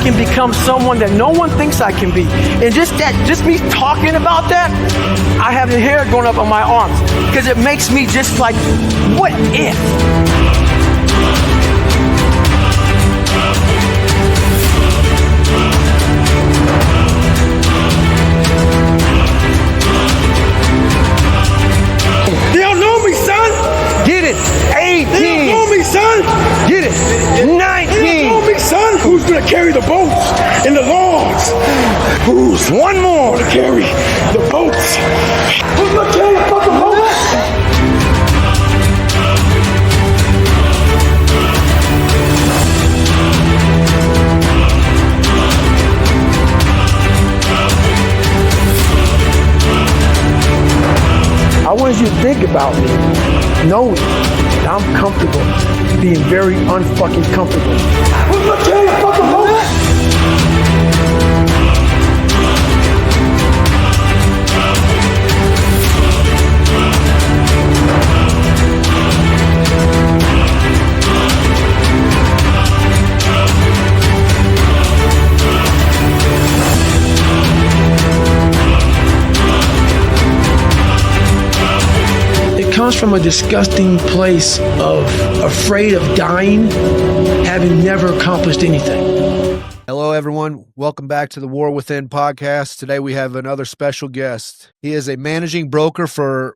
can become someone that no one thinks I can be. And just me talking about that, I have the hair going up on my arms because it makes me just like, what if? They don't know me, son. Get it. 18. They don't know me, son. Get it. 19. They don't know me, son. Who's gonna carry the boats and the logs? Who's one more to carry the boats? Who's gonna carry the fucking boats? I want you to think about me, knowing that I'm comfortable, being very unfucking comfortable. Who's gonna carry the fucking boat? Comes from a disgusting place of afraid of dying, having never accomplished anything. Hello, everyone. Welcome back to the War Within podcast. Today we have another special guest. He is a managing broker for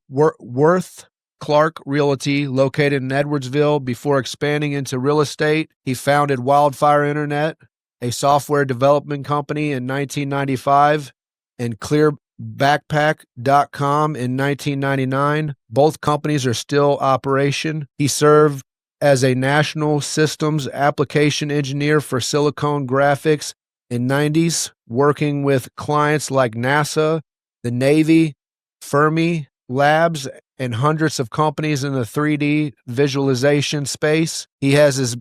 Worth Clark Realty, located in Edwardsville. Before expanding into real estate, he founded Wildfire Internet, a software development company, in 1995, and clearbackpack.com in 1999. Both companies are still operation. He served as a national systems application engineer for Silicon Graphics in 90s, working with clients like NASA, the Navy, Fermi Labs, and hundreds of companies in the 3D visualization space. He has his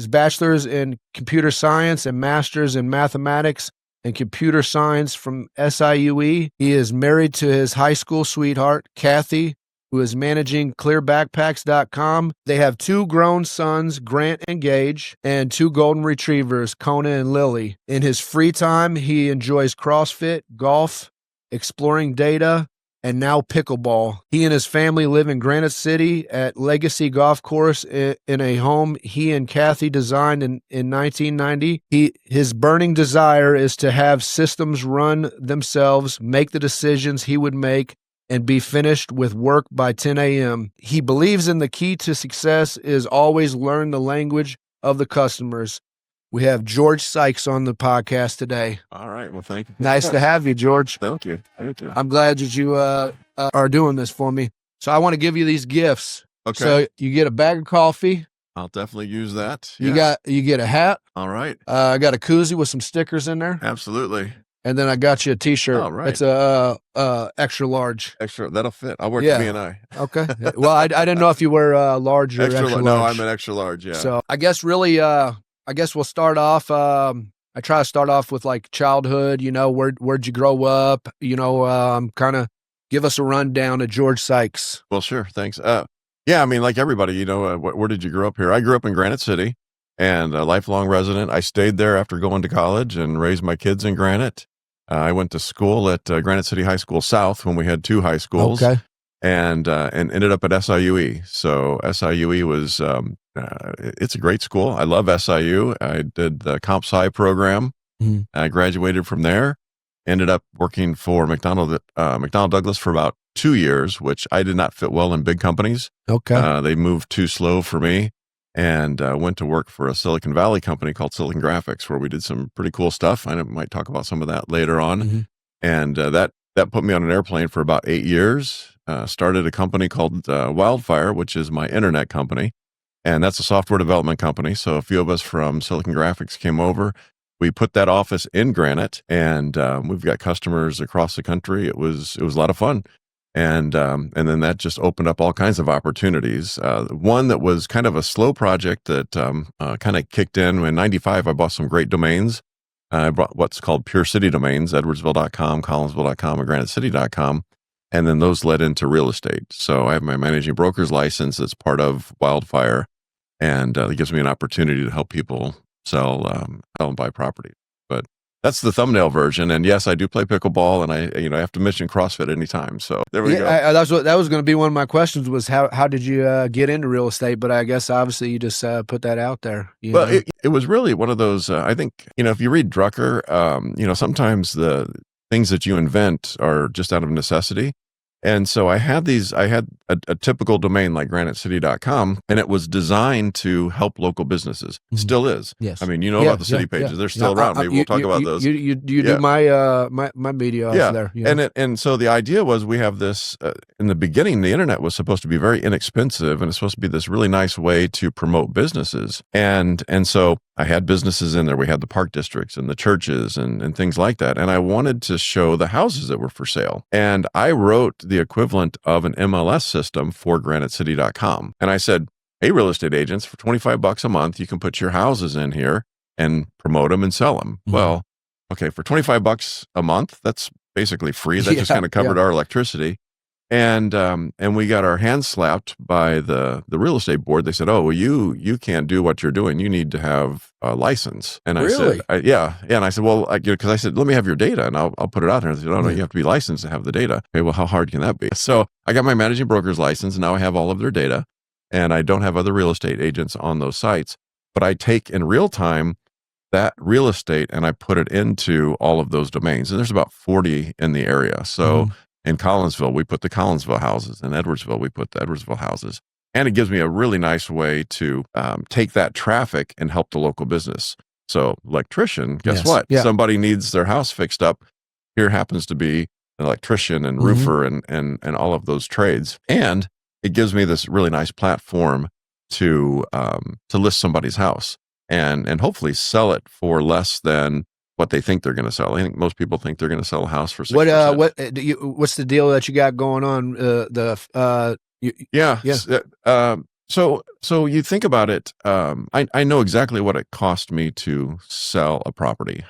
bachelor's in computer science and master's in mathematics and computer science from SIUE. He is married to his high school sweetheart, Kathy, who is managing clearbackpacks.com. They have two grown sons, Grant and Gage, and two golden retrievers, Kona and Lily. In his free time, he enjoys CrossFit, golf, exploring data, and now pickleball. He and his family live in Granite City at Legacy Golf Course in a home he and Kathy designed in 1990. His burning desire is to have systems run themselves, make the decisions he would make, and be finished with work by 10 a.m. He believes in the key to success is always learn the language of the customers. We have George Sykes on the podcast today. All right. Well, thank you. Nice to have you, George. Thank you. Thank you. I'm glad that you are doing this for me. So I want to give you these gifts. Okay. So you get a bag of coffee. I'll definitely use that. You get a hat. All right. I got a koozie with some stickers in there. Absolutely. And then I got you a T-shirt. All right. It's a extra large. Extra. That'll fit. I'll work Yeah. with B&I. Okay. Well, I didn't know if you were large or extra large. No, I'm an extra large. Yeah. So I guess really, I guess we'll start off. I try to start off with like childhood. You know, where'd you grow up? You know, kind of give us a rundown of George Sykes. Well, sure. Thanks. Yeah. I mean, like everybody, you know, where did you grow up here? I grew up in Granite City, and a lifelong resident. I stayed there after going to college and raised my kids in Granite. I went to school at Granite City High School South when we had two high schools. Okay. And ended up at SIUE. So SIUE was, it's a great school. I love SIU. I did the Comp Sci program. Mm-hmm. I graduated from there, ended up working for McDonnell Douglas for about 2 years, which I did not fit well in big companies. Okay. They moved too slow for me, and went to work for a Silicon Valley company called Silicon Graphics, where we did some pretty cool stuff. I might talk about some of that later on. Mm-hmm. And that put me on an airplane for about 8 years. Started a company called Wildfire, which is my internet company. And that's a software development company. So a few of us from Silicon Graphics came over. We put that office in Granite, and we've got customers across the country. It was a lot of fun. And then that just opened up all kinds of opportunities. One that was kind of a slow project that kind of kicked in 95, I bought some great domains. I bought what's called Pure City domains, edwardsville.com, collinsville.com, and granitecity.com. And then those led into real estate. So I have my managing broker's license that's part of Wildfire. And it gives me an opportunity to help people sell and buy property. But that's the thumbnail version. And yes, I do play pickleball, and I have to mention CrossFit anytime. So there we go. That was going to be one of my questions, was how did you get into real estate? But I guess obviously you just put that out there. It was really one of those, I think, if you read Drucker, sometimes the things that you invent are just out of necessity. And so I had a typical domain like granitecity.com, and it was designed to help local businesses. Still is. Yes. I mean, about the city pages. They're still around. Maybe we'll talk about those. You do my media off there. And so the idea was, we have this, in the beginning, the internet was supposed to be very inexpensive, and it's supposed to be this really nice way to promote businesses. And so I had businesses in there. We had the park districts and the churches and things like that. And I wanted to show the houses that were for sale. And I wrote the equivalent of an MLS system for granitecity.com. And I said, hey, real estate agents, for $25 a month, you can put your houses in here and promote them and sell them. Mm-hmm. Well, okay, for $25 a month, that's basically free. That just kind of covered our electricity. And we got our hands slapped by the real estate board. They said, oh, well, you can't do what you're doing. You need to have a license. And I said, yeah. And I said, well, because I said, let me have your data and I'll put it out there. And they said, oh, no, you have to be licensed to have the data. Okay, well, how hard can that be? So I got my managing broker's license, and now I have all of their data, and I don't have other real estate agents on those sites, but I take in real time that real estate and I put it into all of those domains. And there's about 40 in the area. So in Collinsville, we put the Collinsville houses. In Edwardsville, we put the Edwardsville houses. And it gives me a really nice way to take that traffic and help the local business. So electrician, guess what? Yeah. Somebody needs their house fixed up. Here happens to be an electrician and roofer and all of those trades. And it gives me this really nice platform to list somebody's house and hopefully sell it for less than what they think they're going to sell. I think most people think they're going to sell a house for 6%. What's the deal that you got going on? So you think about it. I know exactly what it cost me to sell a property.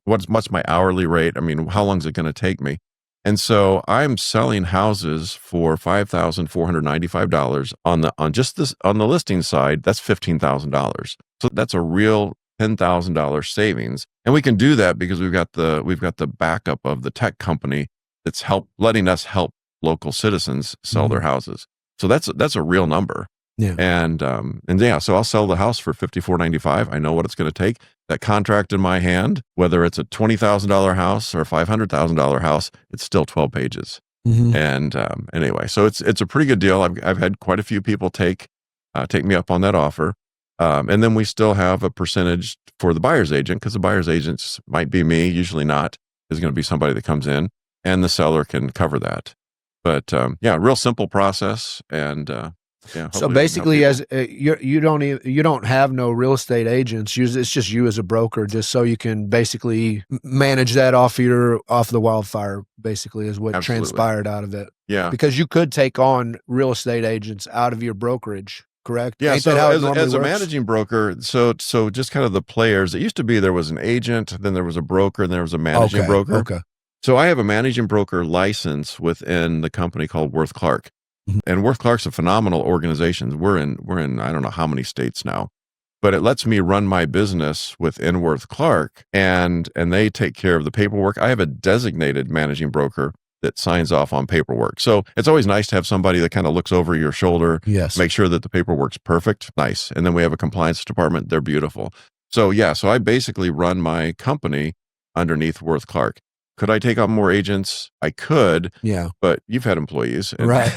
What's my hourly rate? I mean, how long is it going to take me? And so I'm selling houses for $5,495 on the listing side. That's $15,000. So that's a real $10,000 savings. And we can do that because we've got the backup of the tech company that's letting us help local citizens sell their houses. So that's a real number. Yeah. So I'll sell the house for $5,495. I know what it's going to take. That contract in my hand, whether it's a $20,000 house or a $500,000 house, it's still 12 pages. And anyway, so it's a pretty good deal. I've had quite a few people take me up on that offer. And then we still have a percentage for the buyer's agent, because the buyer's agents might be me, usually not. There's going to be somebody that comes in, and the seller can cover that. But real simple process. And so basically, as you don't have no real estate agents. It's just you as a broker, just so you can basically manage that off the wildfire. Basically, is what transpired out of it. Yeah, because you could take on real estate agents out of your brokerage. Correct. Yeah. So as a managing broker, so just kind of the players. It used to be there was an agent, then there was a broker, and there was a managing broker. Okay. So I have a managing broker license within the company called Worth Clark, and Worth Clark's a phenomenal organization. We're in I don't know how many states now, but it lets me run my business within Worth Clark, and they take care of the paperwork. I have a designated managing broker that signs off on paperwork. So it's always nice to have somebody that kind of looks over your shoulder, make sure that the paperwork's perfect. Nice. And then we have a compliance department. They're beautiful. So I basically run my company underneath Worth Clark. Could I take on more agents? I could. Yeah. But you've had employees. Right.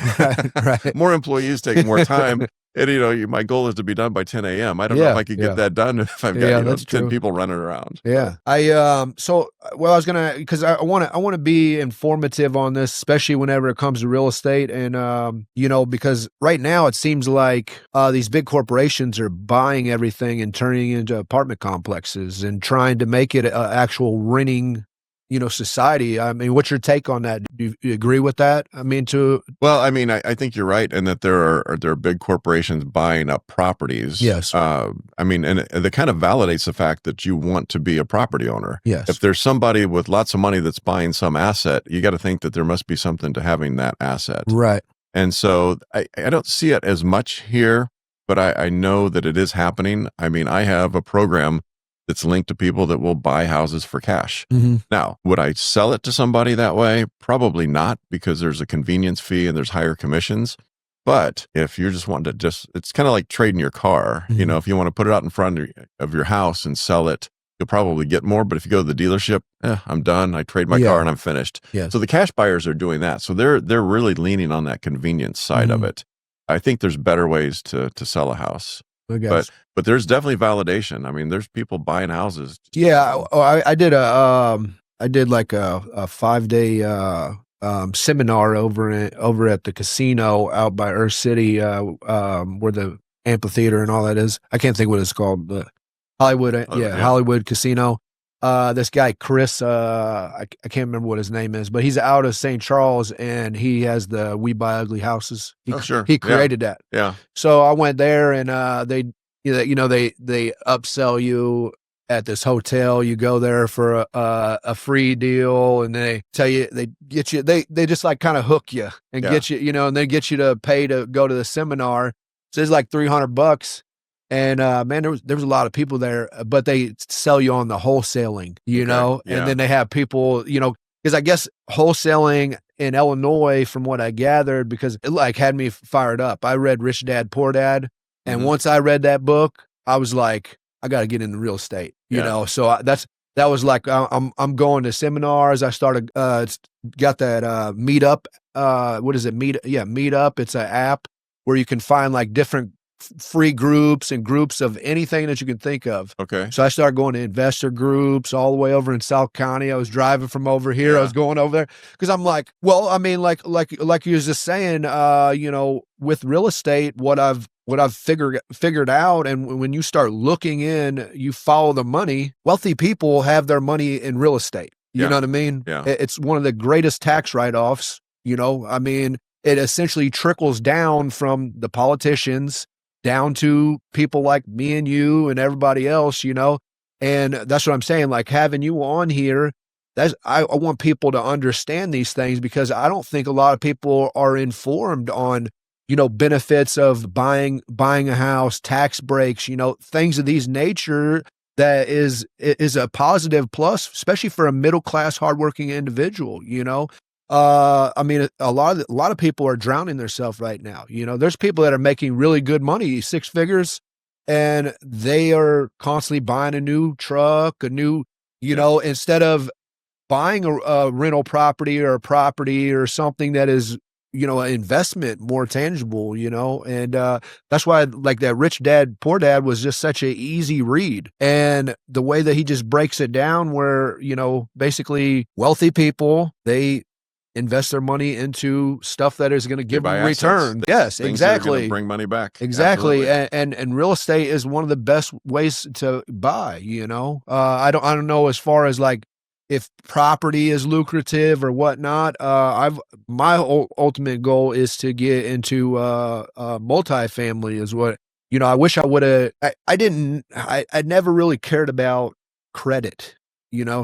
More employees take more time. And, my goal is to be done by 10 a.m. I don't know if I could get that done if I've got 10 people running around. Yeah. Because I want to be informative on this, especially whenever it comes to real estate. And, because right now it seems like these big corporations are buying everything and turning it into apartment complexes and trying to make it an actual renting society. I mean, what's your take on that? Do you agree with that? I think you're right, and that there are big corporations buying up properties. Yes. And that kind of validates the fact that you want to be a property owner. Yes. If there's somebody with lots of money that's buying some asset, you got to think that there must be something to having that asset. Right. And so I don't see it as much here, but I know that it is happening. I mean, I have a program that's linked to people that will buy houses for cash. Mm-hmm. Now, would I sell it to somebody that way? Probably not, because there's a convenience fee and there's higher commissions. But if you're just wanting to it's kind of like trading your car. Mm-hmm. You know, if you want to put it out in front of your house and sell it, you'll probably get more. But if you go to the dealership, I'm done. I trade my car and I'm finished. Yes. So the cash buyers are doing that. So they're really leaning on that convenience side of it. I think there's better ways to sell a house. But there's definitely validation. I mean, there's people buying houses. Yeah, I did like a 5-day seminar over at the casino out by Earth City, where the amphitheater and all that is. I can't think what it's called, but Hollywood, Hollywood Casino. This guy Chris, I can't remember what his name is, but he's out of St. Charles, and he has the We Buy Ugly Houses. He created that. Yeah. So I went there, and they upsell you at this hotel. You go there for a free deal, and they tell you, they get you, they just like kind of hook you and get you, and they get you to pay to go to the seminar. So it's like $300. And man, there was a lot of people there, but they sell you on the wholesaling, and then they have people, because I guess wholesaling in Illinois, from what I gathered, because it like had me fired up. I read Rich Dad Poor Dad, and once I read that book, I was like, I got to get into real estate, So that was like, I'm going to seminars. I started got that Meetup. What is it? Meetup. It's an app where you can find like different free groups and groups of anything that you can think of. Okay. So I started going to investor groups all the way over in South County. I was driving from over here. I was going over there because I'm like, well, I mean, like you was just saying, with real estate, what I've figured out, and when you start looking in, you follow the money. Wealthy people have their money in real estate. You know what I mean? Yeah. It's one of the greatest tax write-offs. I mean, it essentially trickles down from the politicians down to people like me and you and everybody else, and that's what I'm saying. Like having you on here, I want people to understand these things, because I don't think a lot of people are informed on, benefits of buying a house, tax breaks, things of these nature that is a positive plus, especially for a middle-class, hardworking individual, I mean, a lot of people are drowning themselves right now. There's people that are making really good money, 6 figures, and they are constantly buying a new truck, instead of buying a rental property or a property or something that is, an investment, more tangible, and that's why like that Rich Dad Poor Dad was just such an easy read. And the way that he just breaks it down, where, basically wealthy people, they invest their money into stuff that is going to give them return. Yes, exactly. Bring money back. Exactly. And real estate is one of the best ways to buy, I don't know as far as like if property is lucrative or whatnot. My ultimate goal is to get into multifamily is what, I wish I would have, I never really cared about credit,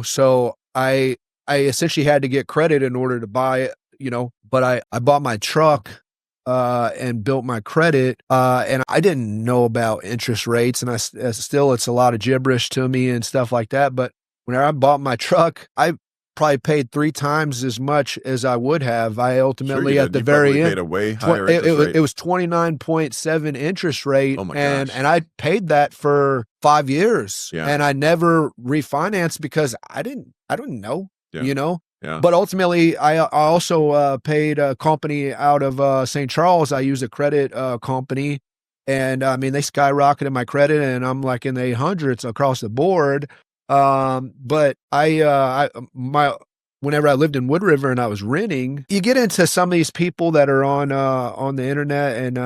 so I essentially had to get credit in order to buy it, but I bought my truck and built my credit, and I didn't know about interest rates, and still it's a lot of gibberish to me and stuff like that. But when I bought my truck, I probably paid 3 times as much as I would have. I ultimately at the very end paid a way higher interest rate. It was 29.7 interest rate, oh my and gosh. and I paid that for 5 years, Yeah. and I never refinanced because I didn't know. Yeah. But ultimately, I also paid a company out of St. Charles. I use a credit company, and I mean, they skyrocketed my credit, and I'm like in the 800s across the board. But whenever I lived in Wood River and I was renting, you get into some of these people that are on the internet, and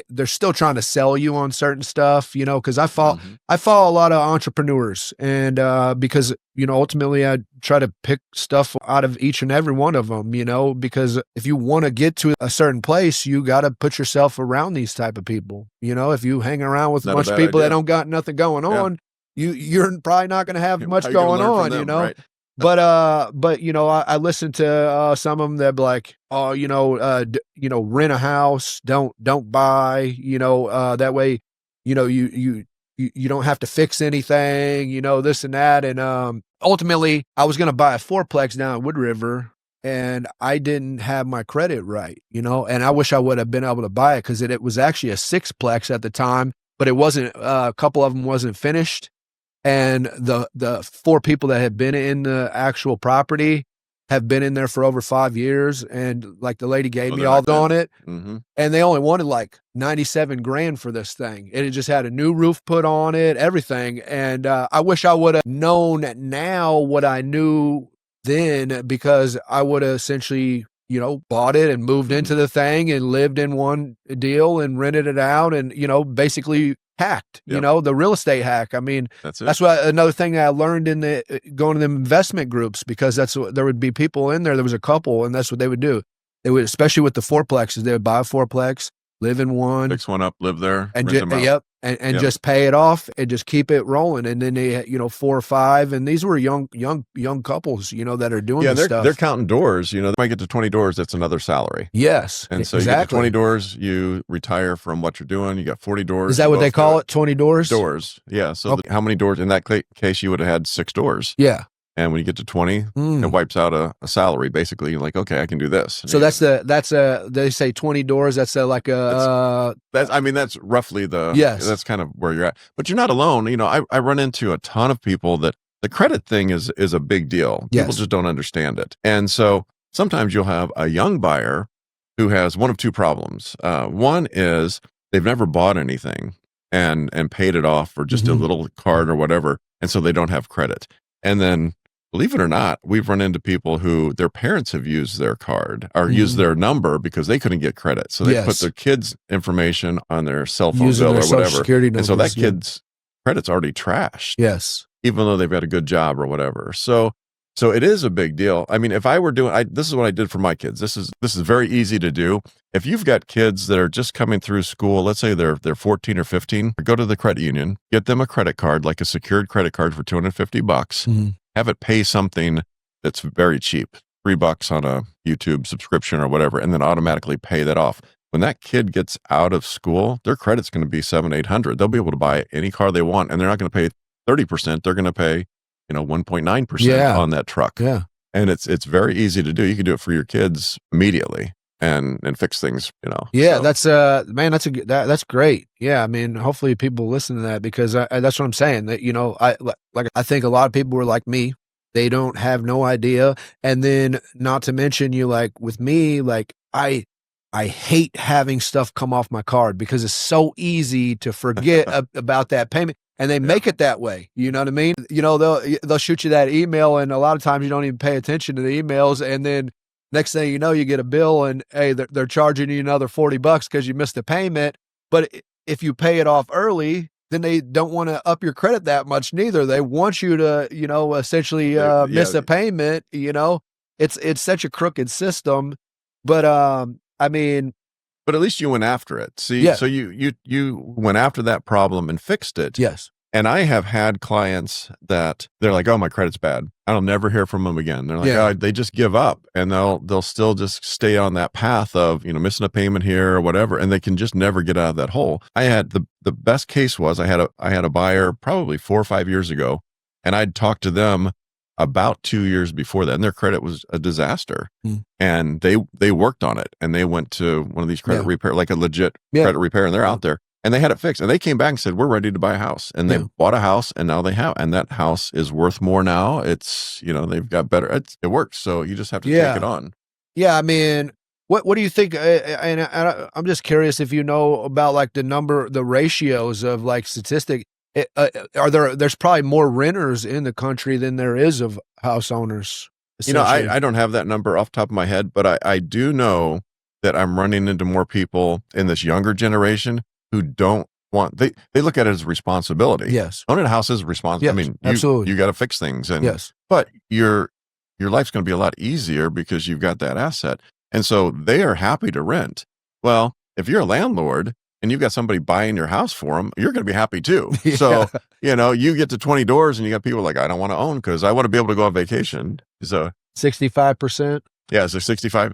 they're still trying to sell you on certain stuff, because I follow a lot of entrepreneurs, and because ultimately I try to pick stuff out of each and every one of them, because if you want to get to a certain place, you got to put yourself around these type of people. If you hang around with a bunch of people that don't got nothing going on, you're probably not going to have much going on, Right. But I listened to some of them that be like, oh, rent a house, don't buy, that way, you you don't have to fix anything, this and that. And ultimately, I was going to buy a fourplex down at Wood River, and I didn't have my credit right, and I wish I would have been able to buy it because it was actually a sixplex at the time, but it wasn't, a couple of them wasn't finished. And the four people that had been in the actual property have been in there for over 5 years. And like the lady gave me all on it. Mm-hmm. And they only wanted like 97 grand for this thing. And it just had a new roof put on it, everything. And I wish I would have known now what I knew then, because I would have essentially, bought it and moved into the thing and lived in one deal and rented it out and, basically hacked, the real estate hack. I mean, that's what another thing that I learned in going to the investment groups, because that's what there would be people in there. There was a couple, and that's what they would do. They would, especially with the fourplexes, they would buy a fourplex, live in one, fix one up, live there, and rent them out. Just pay it off and just keep it rolling. And then they, 4 or 5, and these were young couples, that are doing this stuff. They're counting doors. They might get to 20 doors. That's another salary. Yes, and so you get to 20 doors, you retire from what you're doing. You got 40 doors. Is that what they call it? 20 doors. Doors. Yeah. So how many doors in that case? You would have had 6 doors. Yeah. And when you get to 20, it wipes out a salary. Basically, you're like, okay, I can do this. So they say 20 doors. That's roughly yes. That's kind of where you're at. But you're not alone. I run into a ton of people that the credit thing is a big deal. Yes. People just don't understand it. And so sometimes you'll have a young buyer who has one of two problems. One is they've never bought anything and paid it off for just a little card or whatever. And so they don't have credit. And then, believe it or not, we've run into people who their parents have used their card or used their number because they couldn't get credit. So they put their kids' information on their cell phone bill or whatever. And so that kid's credit's already trashed. Yes. Even though they've got a good job or whatever. So it is a big deal. I mean, if I were doing, this is what I did for my kids. This is very easy to do. If you've got kids that are just coming through school, let's say they're 14 or 15, go to the credit union, get them a credit card, like a secured credit card for $250. Have it pay something that's very cheap, $3 on a YouTube subscription or whatever, and then automatically pay that off. When that kid gets out of school, their credit's going to be $700, $800. They'll be able to buy any car they want, and they're not going to pay 30%. They're going to pay 1.9% on that truck. Yeah. And it's very easy to do. You can do it for your kids immediately and fix things, Yeah, so. That's great. Yeah. I mean, hopefully people listen to that, because that's what I'm saying, that, I think a lot of people were like me. They don't have no idea. And then not to mention with me, I hate having stuff come off my card because it's so easy to forget about that payment. And they make it that way. You know what I mean? They'll shoot you that email, and a lot of times you don't even pay attention to the emails. And then next thing you know, you get a bill, and hey, they're charging you another $40 because you missed a payment. But if you pay it off early, then they don't want to up your credit that much neither. They want you to, essentially miss a payment. It's such a crooked system. But I mean, but at least you went after it. See, so you went after that problem and fixed it. Yes. And I have had clients that they're like, oh, my credit's bad. I'll never hear from them again. They're like, oh, they just give up, and they'll still just stay on that path of, missing a payment here or whatever. And they can just never get out of that hole. I had the best case was I had a buyer probably 4 or 5 years ago, and I'd talked to them about 2 years before that, and their credit was a disaster. And they worked on it, and they went to one of these credit repair, like a legit credit repair, and they're out there, and they had it fixed, and they came back and said, we're ready to buy a house. And they bought a house, and now they have, and that house is worth more now. It's, they've got better, it works. So you just have to take it on. Yeah. I mean, what do you think? And I'm just curious if you know about the ratios of statistic. There's probably more renters in the country than there is of house owners. I don't have that number off the top of my head, but I do know that I'm running into more people in this younger generation who don't want, they look at it as a responsibility. Yes. Owning a house is a responsibility. Yes, I mean, absolutely. You got to fix things. And yes. But your life's going to be a lot easier because you've got that asset. And so they are happy to rent. Well, if you're a landlord and you've got somebody buying your house for them, you're going to be happy too. So, you get to 20 doors and you got people like, I don't want to own because I want to be able to go on vacation. So 65%. Yeah. So 65.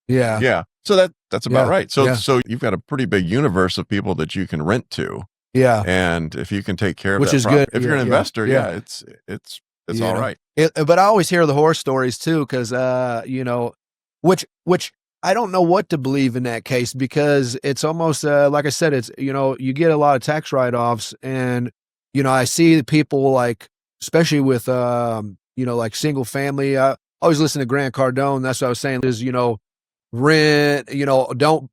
Yeah. Yeah. So that's about right. So you've got a pretty big universe of people that you can rent to. Yeah. And if you can take care of Which that is good. if you're an Yeah, investor, yeah. it's You all know? right. But I always hear the horror stories too, because you know, which I don't know what to believe in that case, because it's almost like I said, it's, you know, you get a lot of tax write-offs, and you know, I see people like, especially with you know, like single family. I always listen to Grant Cardone. That's what I was saying, is, you know, rent, you know, don't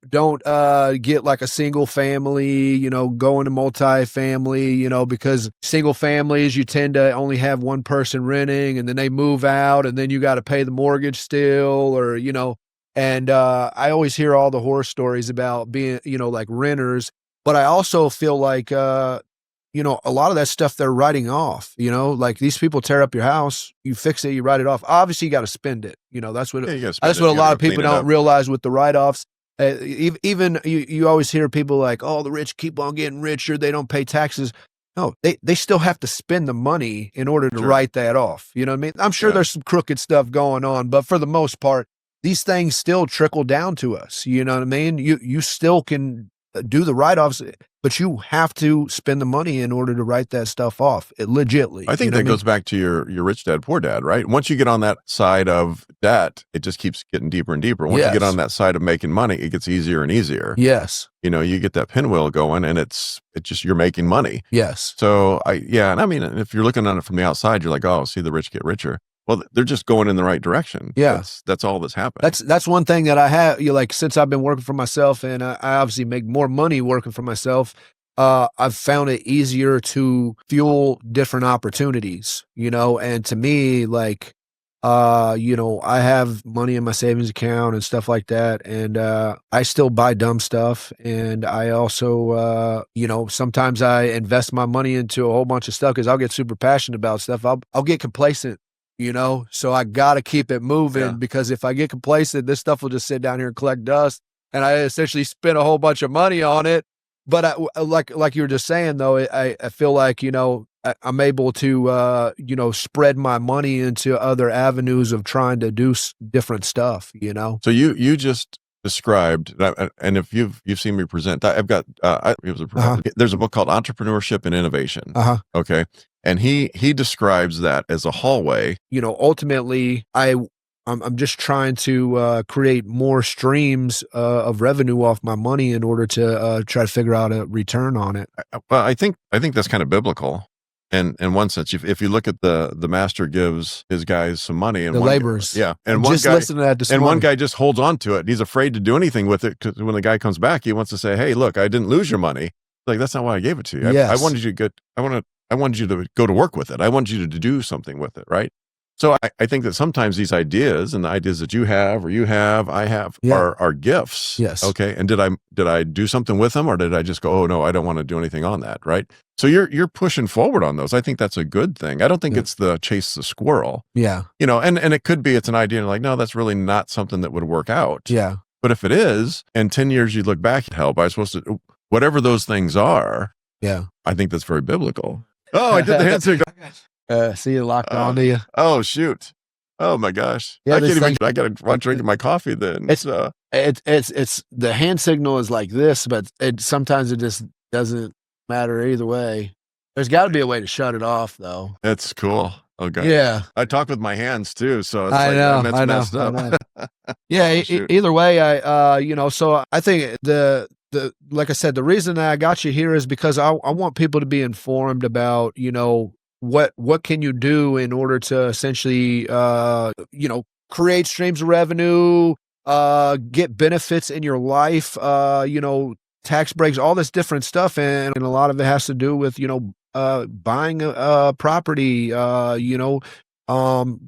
get like a single family, you know, go into multi-family, you know, because single families, you tend to only have one person renting, and then they move out, and then you got to pay the mortgage still, or, you know. And I always hear all the horror stories about being, you know, like renters, but I also feel like you know, a lot of that stuff they're writing off, you know, like these people tear up your house, you fix it, you write it off. Obviously, you got to spend it. You know, that's what Yeah, you gotta spend that's it. what a You lot gotta of go people clean it don't up. realize with the write-offs. Even you always hear people like, "Oh, the rich keep on getting richer. They don't pay taxes." No, they still have to spend the money in order to Sure. write that off. You know what I mean? I'm sure Yeah. there's some crooked stuff going on, but for the most part, these things still trickle down to us. You know what I mean? You still can do the write-offs, but you have to spend the money in order to write that stuff off, legitly. I think that goes back to your rich dad, poor dad, right? Once you get on that side of debt, it just keeps getting deeper and deeper. Once you get on that side of making money, it gets easier and easier. Yes. You know, you get that pinwheel going, and it's just, you're making money. Yes. So and I mean, if you're looking at it from the outside, you're like, oh, see the rich get richer. Well, they're just going in the right direction. Yeah. That's all that's happened. That's one thing that I have, you know, like, since I've been working for myself, and I obviously make more money working for myself, I've found it easier to fuel different opportunities, you know. And to me, like, you know, I have money in my savings account and stuff like that, and I still buy dumb stuff, and I also you know, sometimes I invest my money into a whole bunch of stuff because I'll get super passionate about stuff. I'll get complacent, you know, so I got to keep it moving, because if I get complacent, this stuff will just sit down here and collect dust, and I essentially spend a whole bunch of money on it. But like you were just saying, though, I feel like, you know, I'm able to you know, spread my money into other avenues of trying to do different stuff, you know. So you just described, and if you've seen me present, I've got there's a book called Entrepreneurship and Innovation. Okay. And he describes that as a hallway. You know, ultimately, I'm just trying to create more streams of revenue off my money in order to try to figure out a return on it. Well, I think that's kind of biblical. And in one sense, if you look at the master gives his guys some money, and the laborers, and one guy, listen to that this morning. One guy just holds on to it, and he's afraid to do anything with it, because when the guy comes back, he wants to say, "Hey, look, I didn't lose your money." Like, that's not why I gave it to you. I wanted you to get. I wanted you to go to work with it. I wanted you to do something with it, right? So I think that sometimes these ideas, and the ideas that you have, or I have, are gifts. Yes. Okay. And did I do something with them, or did I just go, oh no, I don't want to do anything on that, right? So you're pushing forward on those. I think that's a good thing. I don't think it's the chase the squirrel. Yeah. You know, and it could be it's an idea, and like, no, that's really not something that would work out. Yeah. But if it is, and 10 years you look back, help, I was supposed to, whatever those things are. Yeah. I think that's very biblical. Oh, I did the hand signal. See you locked on to you. Oh shoot! Oh my gosh! Yeah, I can't even. I gotta run drinking my coffee then. It's the hand signal is like this, but sometimes it just doesn't matter either way. There's got to be a way to shut it off, though. That's cool. Okay. Yeah. I talk with my hands too, so it's I know. messed up. I know. Yeah. Either way, you know. So I think like I said, the reason that I got you here is because I want people to be informed about, you know, what can you do in order to essentially, you know, create streams of revenue, get benefits in your life, you know, tax breaks, all this different stuff. And a lot of it has to do with, you know, buying a property, you know,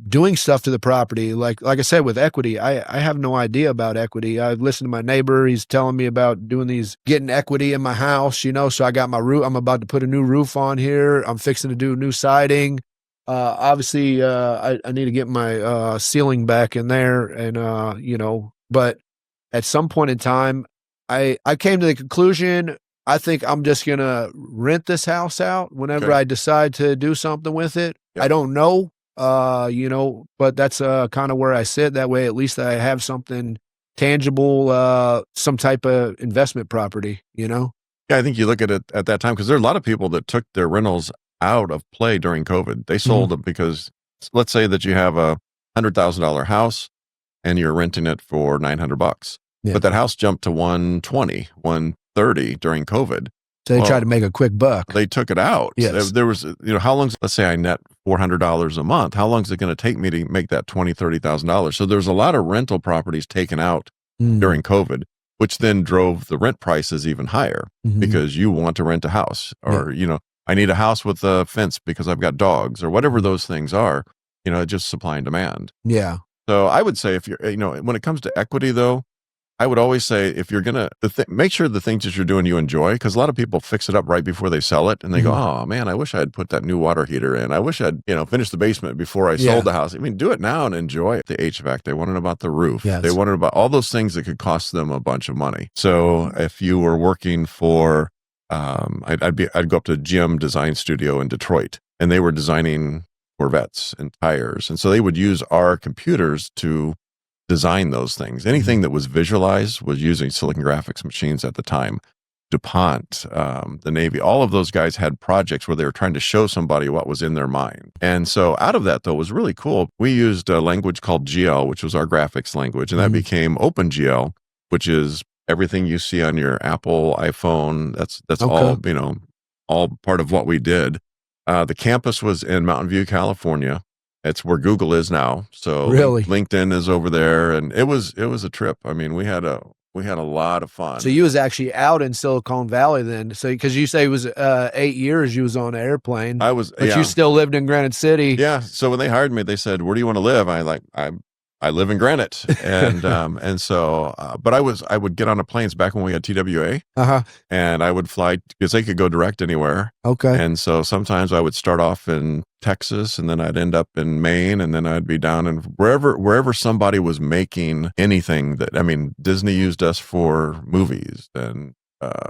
doing stuff to the property. Like I said, with equity, I have no idea about equity. I listened to my neighbor. He's telling me about getting equity in my house, you know, so I got my roof. I'm about to put a new roof on here. I'm fixing to do new siding. Obviously, I need to get my, ceiling back in there, and, you know, but at some point in time, I came to the conclusion, I think I'm just going to rent this house out whenever I decide to do something with it. Yep. I don't know. You know, but that's kind of where I sit. That way, at least I have something tangible, some type of investment property, you know? Yeah, I think you look at it at that time because there are a lot of people that took their rentals out of play during COVID. They sold them because let's say that you have a $100,000 house and you're renting it for $900, Yeah. but that house jumped to 120, 130 during COVID. So they tried to make a quick buck. They took it out. Yes. There was, how long's, let's say I net $400 a month. How long is it going to take me to make that $20,000, $30,000? So there's a lot of rental properties taken out during COVID, which then drove the rent prices even higher because you want to rent a house or, I need a house with a fence because I've got dogs or whatever those things are, just supply and demand. Yeah. So I would say if you're, when it comes to equity though, I would always say if you're going to make sure the things that you're doing you enjoy, because a lot of people fix it up right before they sell it and they go, oh man, I wish I had put that new water heater in. I wish I'd, finished the basement before I sold the house. I mean, do it now and enjoy the HVAC. They wanted about the roof. Yes. They wanted about all those things that could cost them a bunch of money. So if you were working for, I'd go up to GM Design Studio in Detroit and they were designing Corvettes and tires. And so they would use our computers to design those things. Anything that was visualized was using Silicon Graphics machines at the time. DuPont, the Navy, all of those guys had projects where they were trying to show somebody what was in their mind. And so out of that, though, was really cool. We used a language called GL, which was our graphics language, and that became OpenGL, which is everything you see on your Apple iPhone. That's all, all part of what we did. The campus was in Mountain View, California. It's where Google is now. So really? LinkedIn is over there. And it was a trip. I mean, we had a lot of fun. So you was actually out in Silicon Valley then. So, cause you say it was 8 years you was on an airplane. I was, but you still lived in Granite City. Yeah. So when they hired me, they said, where do you want to live? I live in Granite. And, and so, but I would get on the planes back when we had TWA and I would fly because they could go direct anywhere. Okay. And so sometimes I would start off in Texas and then I'd end up in Maine and then I'd be down in wherever somebody was making anything Disney used us for movies and,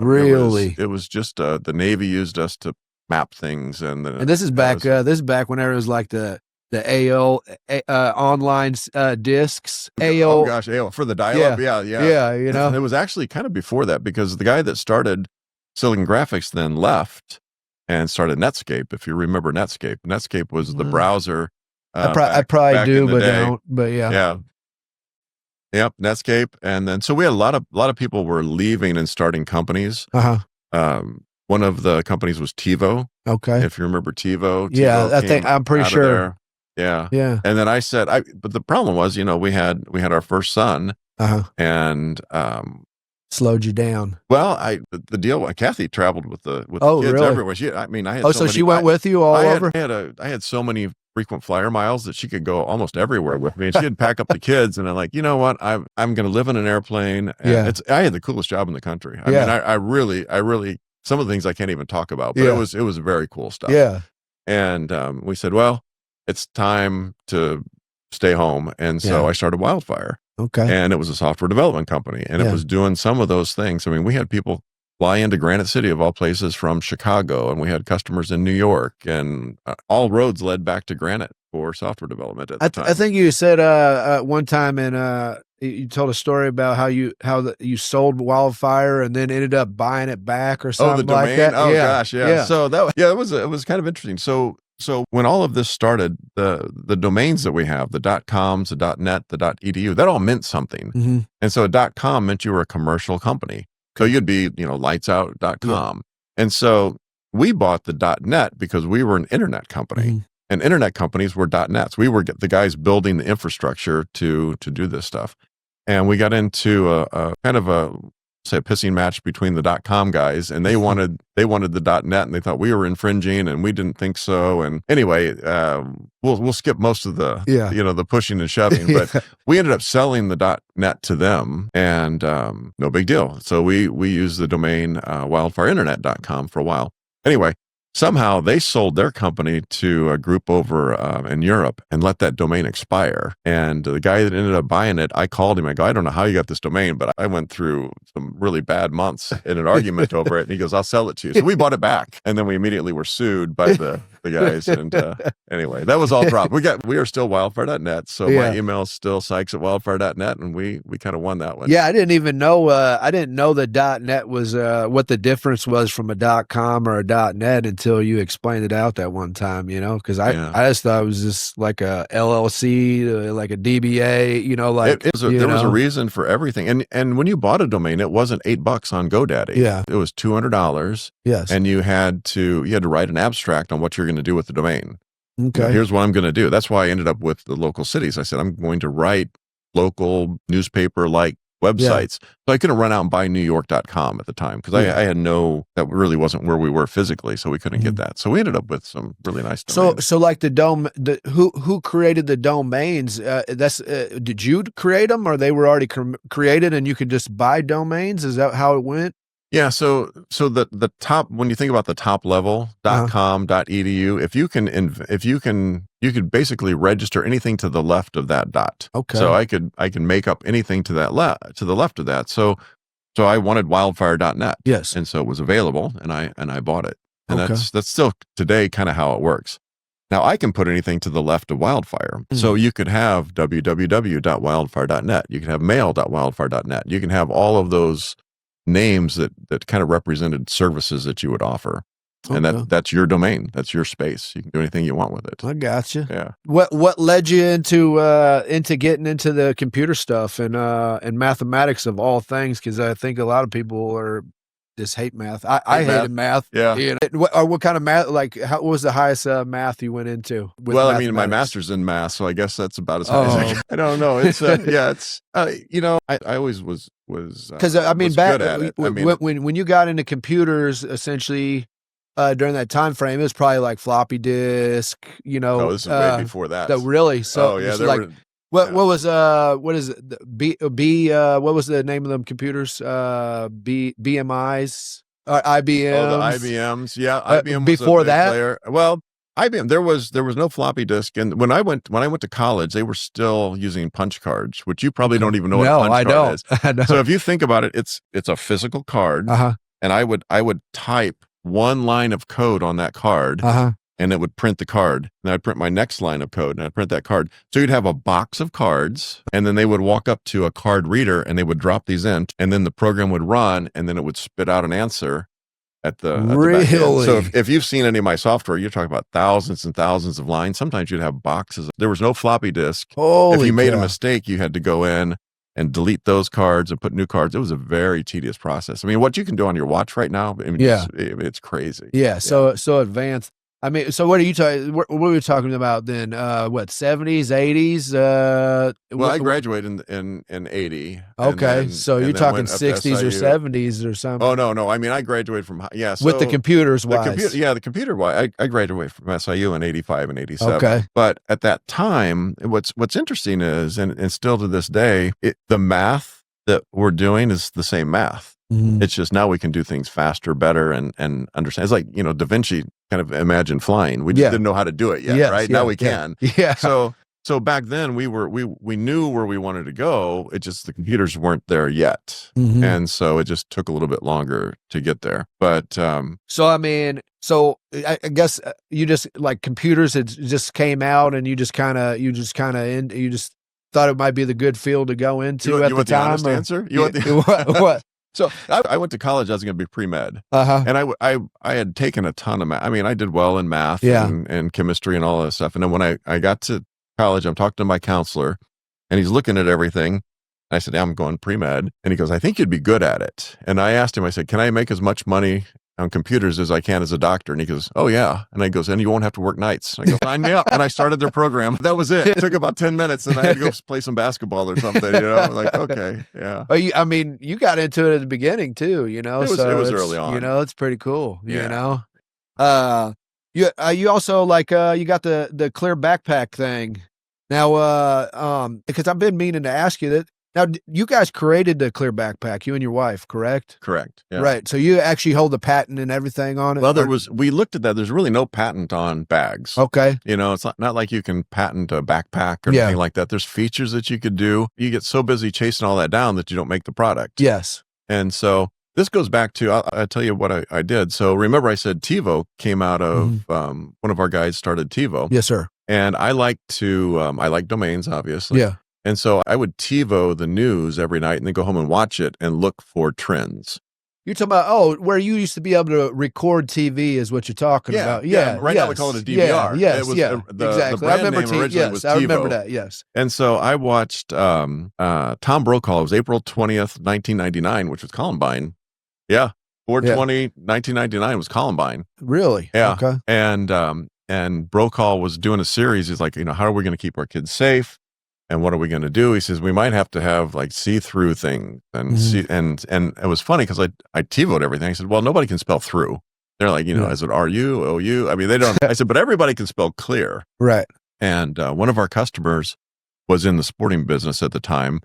really, it was just, the Navy used us to map things. And this is back, this is back whenever it was like the AOL online discs. AOL. Oh gosh, AOL for the dial-up. Yeah. It was actually kind of before that because the guy that started Silicon Graphics then left and started Netscape. If you remember Netscape, Netscape was the browser. I probably do, but don't. But yeah. Yep, Netscape, and then so we had a lot of people were leaving and starting companies. One of the companies was TiVo. Okay, if you remember TiVo. Yeah, I think I'm pretty sure. Yeah. And then I said, but the problem was, we had our first son, and slowed you down. Well, the deal. Kathy traveled with the kids really? everywhere. I had. So she went with you all over. I had so many frequent flyer miles that she could go almost everywhere with me. And she'd pack up the kids, and I'm like, you know what? I'm going to live in an airplane. And I had the coolest job in the country. I mean, I really. Some of the things I can't even talk about, but it was very cool stuff. Yeah. And we said, well, it's time to stay home. And so I started Wildfire. Okay. And it was a software development company. And it was doing some of those things. I mean, we had people fly into Granite City of all places from Chicago. And we had customers in New York. And all roads led back to Granite for software development at the time. I think you said one time you told a story about how you sold Wildfire and then ended up buying it back or something like that. Oh gosh, yeah. So it was kind of interesting. So when all of this started, the domains that we have, the .coms, the .net, the .edu, that all meant something. And so .com meant you were a commercial company. So you'd be, lightsout.com. And so we bought the .net because we were an internet company. And internet companies were .nets. We were the guys building the infrastructure to do this stuff. And we got into a kind of a pissing match between the .com guys, and they wanted the .net, and they thought we were infringing, and we didn't think so. And anyway, we'll skip most of the the pushing and shoving, but we ended up selling the .net to them, and no big deal. So we used the domain wildfireinternet.com for a while. Anyway. Somehow they sold their company to a group over in Europe and let that domain expire. And the guy that ended up buying it, I called him. I go, I don't know how you got this domain, but I went through some really bad months in an argument over it. And he goes, I'll sell it to you. So we bought it back. And then we immediately were sued by the the guys. And anyway, that was all dropped. We are still wildfire.net. So my email is still Sykes@wildfire.net, and we kind of won that one. Yeah, I didn't even know. I didn't know the .net was what the difference was from a .com or a .net until you explained it out that one time. Because I just thought it was just like a LLC, like a DBA. Like there was a reason for everything. And when you bought a domain, it wasn't $8 on GoDaddy. Yeah, it was $200. Yes, and you had to write an abstract on what you're going to do with the domain. Okay, here's what I'm going to do. That's why I ended up with the local cities. I said I'm going to write local newspaper like websites. So I couldn't run out and buy NewYork.com at the time because I had that really wasn't where we were physically, so we couldn't get that. So we ended up with some really nice domains. So like who created the domains? Did you create them, or they were already created and you could just buy domains? Is that how it went? Yeah, so the top, when you think about the top level, .com, .edu, you could basically register anything to the left of that dot. Okay. So I can make up anything to the left of that. So I wanted wildfire.net. Yes. And so it was available, and I bought it. And that's still today kind of how it works. Now I can put anything to the left of Wildfire. So you could have www.wildfire.net. You can have mail.wildfire.net. You can have all of those names that kind of represented services that you would offer. And that's your domain. That's your space. You can do anything you want with it. I gotcha. Yeah. What led you into getting into the computer stuff and mathematics of all things? Because I think a lot of people just hate math. I hated math. Yeah. What kind of math? Like, what was the highest math you went into? Well, I mean, my master's in math, so I guess that's about as high as I don't know. It's I always was because I mean, back when you got into computers, essentially. During that time frame, it was probably like floppy disk, Oh, this is way before that. Really? So, what was what is it? What was the name of them computers? BMIs, IBMs. Oh, the IBMs. Yeah, IBM was before a big that. player. Well, IBM, there was no floppy disk, and when I went to college, they were still using punch cards, which you probably don't even know what a punch card is. I don't. So if you think about it, it's a physical card, and I would type one line of code on that card, and it would print the card. And I'd print my next line of code, and I'd print that card. So you'd have a box of cards, and then they would walk up to a card reader, and they would drop these in, and then the program would run, and then it would spit out an answer at the back end. So if you've seen any of my software, you're talking about thousands and thousands of lines. Sometimes you'd have boxes. There was no floppy disk. If you made a mistake, you had to go in and delete those cards and put new cards. It was a very tedious process. I mean, what you can do on your watch right now, I mean, it's crazy. Yeah. So advanced. I mean, so what are you talking? What were we talking about then? What, 70s, 80s? Well, I graduated in 80. Okay, so you're talking 60s or 70s or something. Oh no! I mean, I graduated from with the computers wise. The computer wise. I graduated from SIU in 85 and 87. Okay, but at that time, what's interesting is, and still to this day, the math that we're doing is the same math. It's just now we can do things faster, better, and understand. It's like, Da Vinci kind of imagined flying. We just didn't know how to do it yet, right? Now we can. Yeah. So back then we knew where we wanted to go. It just, the computers weren't there yet. And so it just took a little bit longer to get there. But so I mean, I guess you just, like, computers had just came out, and you just kind of thought it might be the good field to go into at the time. The honest answer? You want what? So I went to college. I was going to be pre-med, and I had taken a ton of math. I mean, I did well in math and chemistry and all that stuff. And then when I got to college, I'm talking to my counselor, and he's looking at everything. I said, I'm going pre-med, and he goes, I think you'd be good at it. And I asked him, I said, can I make as much money on computers as I can as a doctor? And he goes, oh yeah. And I goes, and you won't have to work nights. And I go, fine, yeah. And I started their program. That was it. It took about 10 minutes, and I had to go play some basketball or something, Like, okay, yeah. I mean, you got into it at the beginning too, It was early on. It's pretty cool, Yeah. You also, like, you got the clear backpack thing. Now, because I've been meaning to ask you that. Now, you guys created the clear backpack, you and your wife, correct? Correct. Yeah. Right. So you actually hold the patent and everything on it? Well, we looked at that. There's really no patent on bags. Okay. It's not like you can patent a backpack or anything like that. There's features that you could do. You get so busy chasing all that down that you don't make the product. Yes. And so This goes back to, I'll tell you what I did. So remember I said TiVo came out of, one of our guys started TiVo. Yes, sir. And I like I like domains, obviously. Yeah. And so I would TiVo the news every night and then go home and watch it and look for trends. You're talking about, where you used to be able to record TV is what you're talking about. Yeah. Right now we call it a DVR. Yes. It was, Exactly. The brand name originally was TiVo. I remember that. Yes. And so I watched Tom Brokaw. It was April 20th, 1999, which was Columbine. Yeah. 4/20, 1999 was Columbine. Really? Yeah. Okay. And Brokaw was doing a series. He's like, how are we going to keep our kids safe? And what are we going to do? He says, we might have to have like see-through things and and it was funny because I TiVo'd everything. I said, well, nobody can spell through. They're like, is it R-U, O-U? I mean, they don't. I said, but everybody can spell clear. Right. And one of our customers was in the sporting business at the time.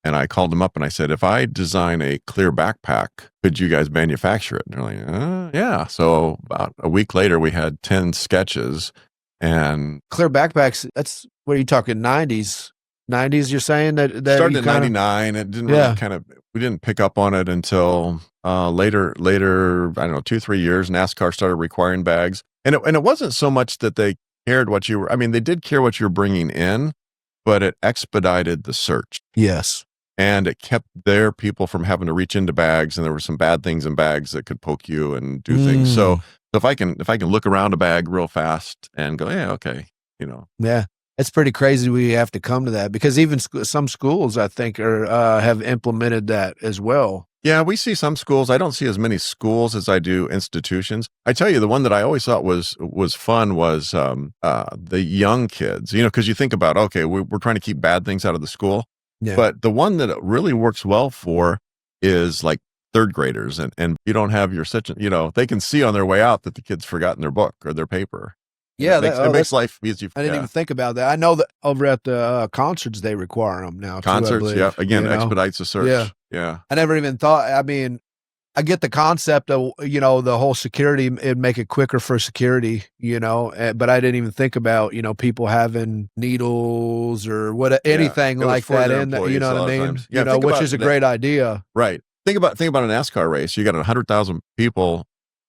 And I called them up and I said, if I design a clear backpack, could you guys manufacture it? And they're like, yeah. So about a week later, we had 10 sketches and clear backpacks. That's, what are you talking, 90s? 90s, you're saying that started in 99. It didn't really we didn't pick up on it until later, I don't know, 2-3 years, NASCAR started requiring bags. And it wasn't so much that they cared what you were, I mean, they did care what you're bringing in, but it expedited the search. Yes. And it kept their people from having to reach into bags, and there were some bad things in bags that could poke you and do things. So if I can look around a bag real fast and go, yeah, okay, Yeah. It's pretty crazy we have to come to that, because even some schools, I think, have implemented that as well. Yeah, we see some schools. I don't see as many schools as I do institutions. I tell you, the one that I always thought was fun was the young kids, because you think about, okay, we're trying to keep bad things out of the school. Yeah. But the one that it really works well for is like third graders. And you don't have they can see on their way out that the kid's forgotten their book or their paper. Yeah, it makes life easier. I didn't even think about that. I know that over at the concerts, they require them now. Concerts, too, yeah. Again, expedites the search. Yeah. I never even thought, I mean, I get the concept of, the whole security, it'd make it quicker for security, but I didn't even think about, people having needles or anything like that in there, you know what I mean? Yeah, which is a great idea. Right. Think about a NASCAR race. You got 100,000 people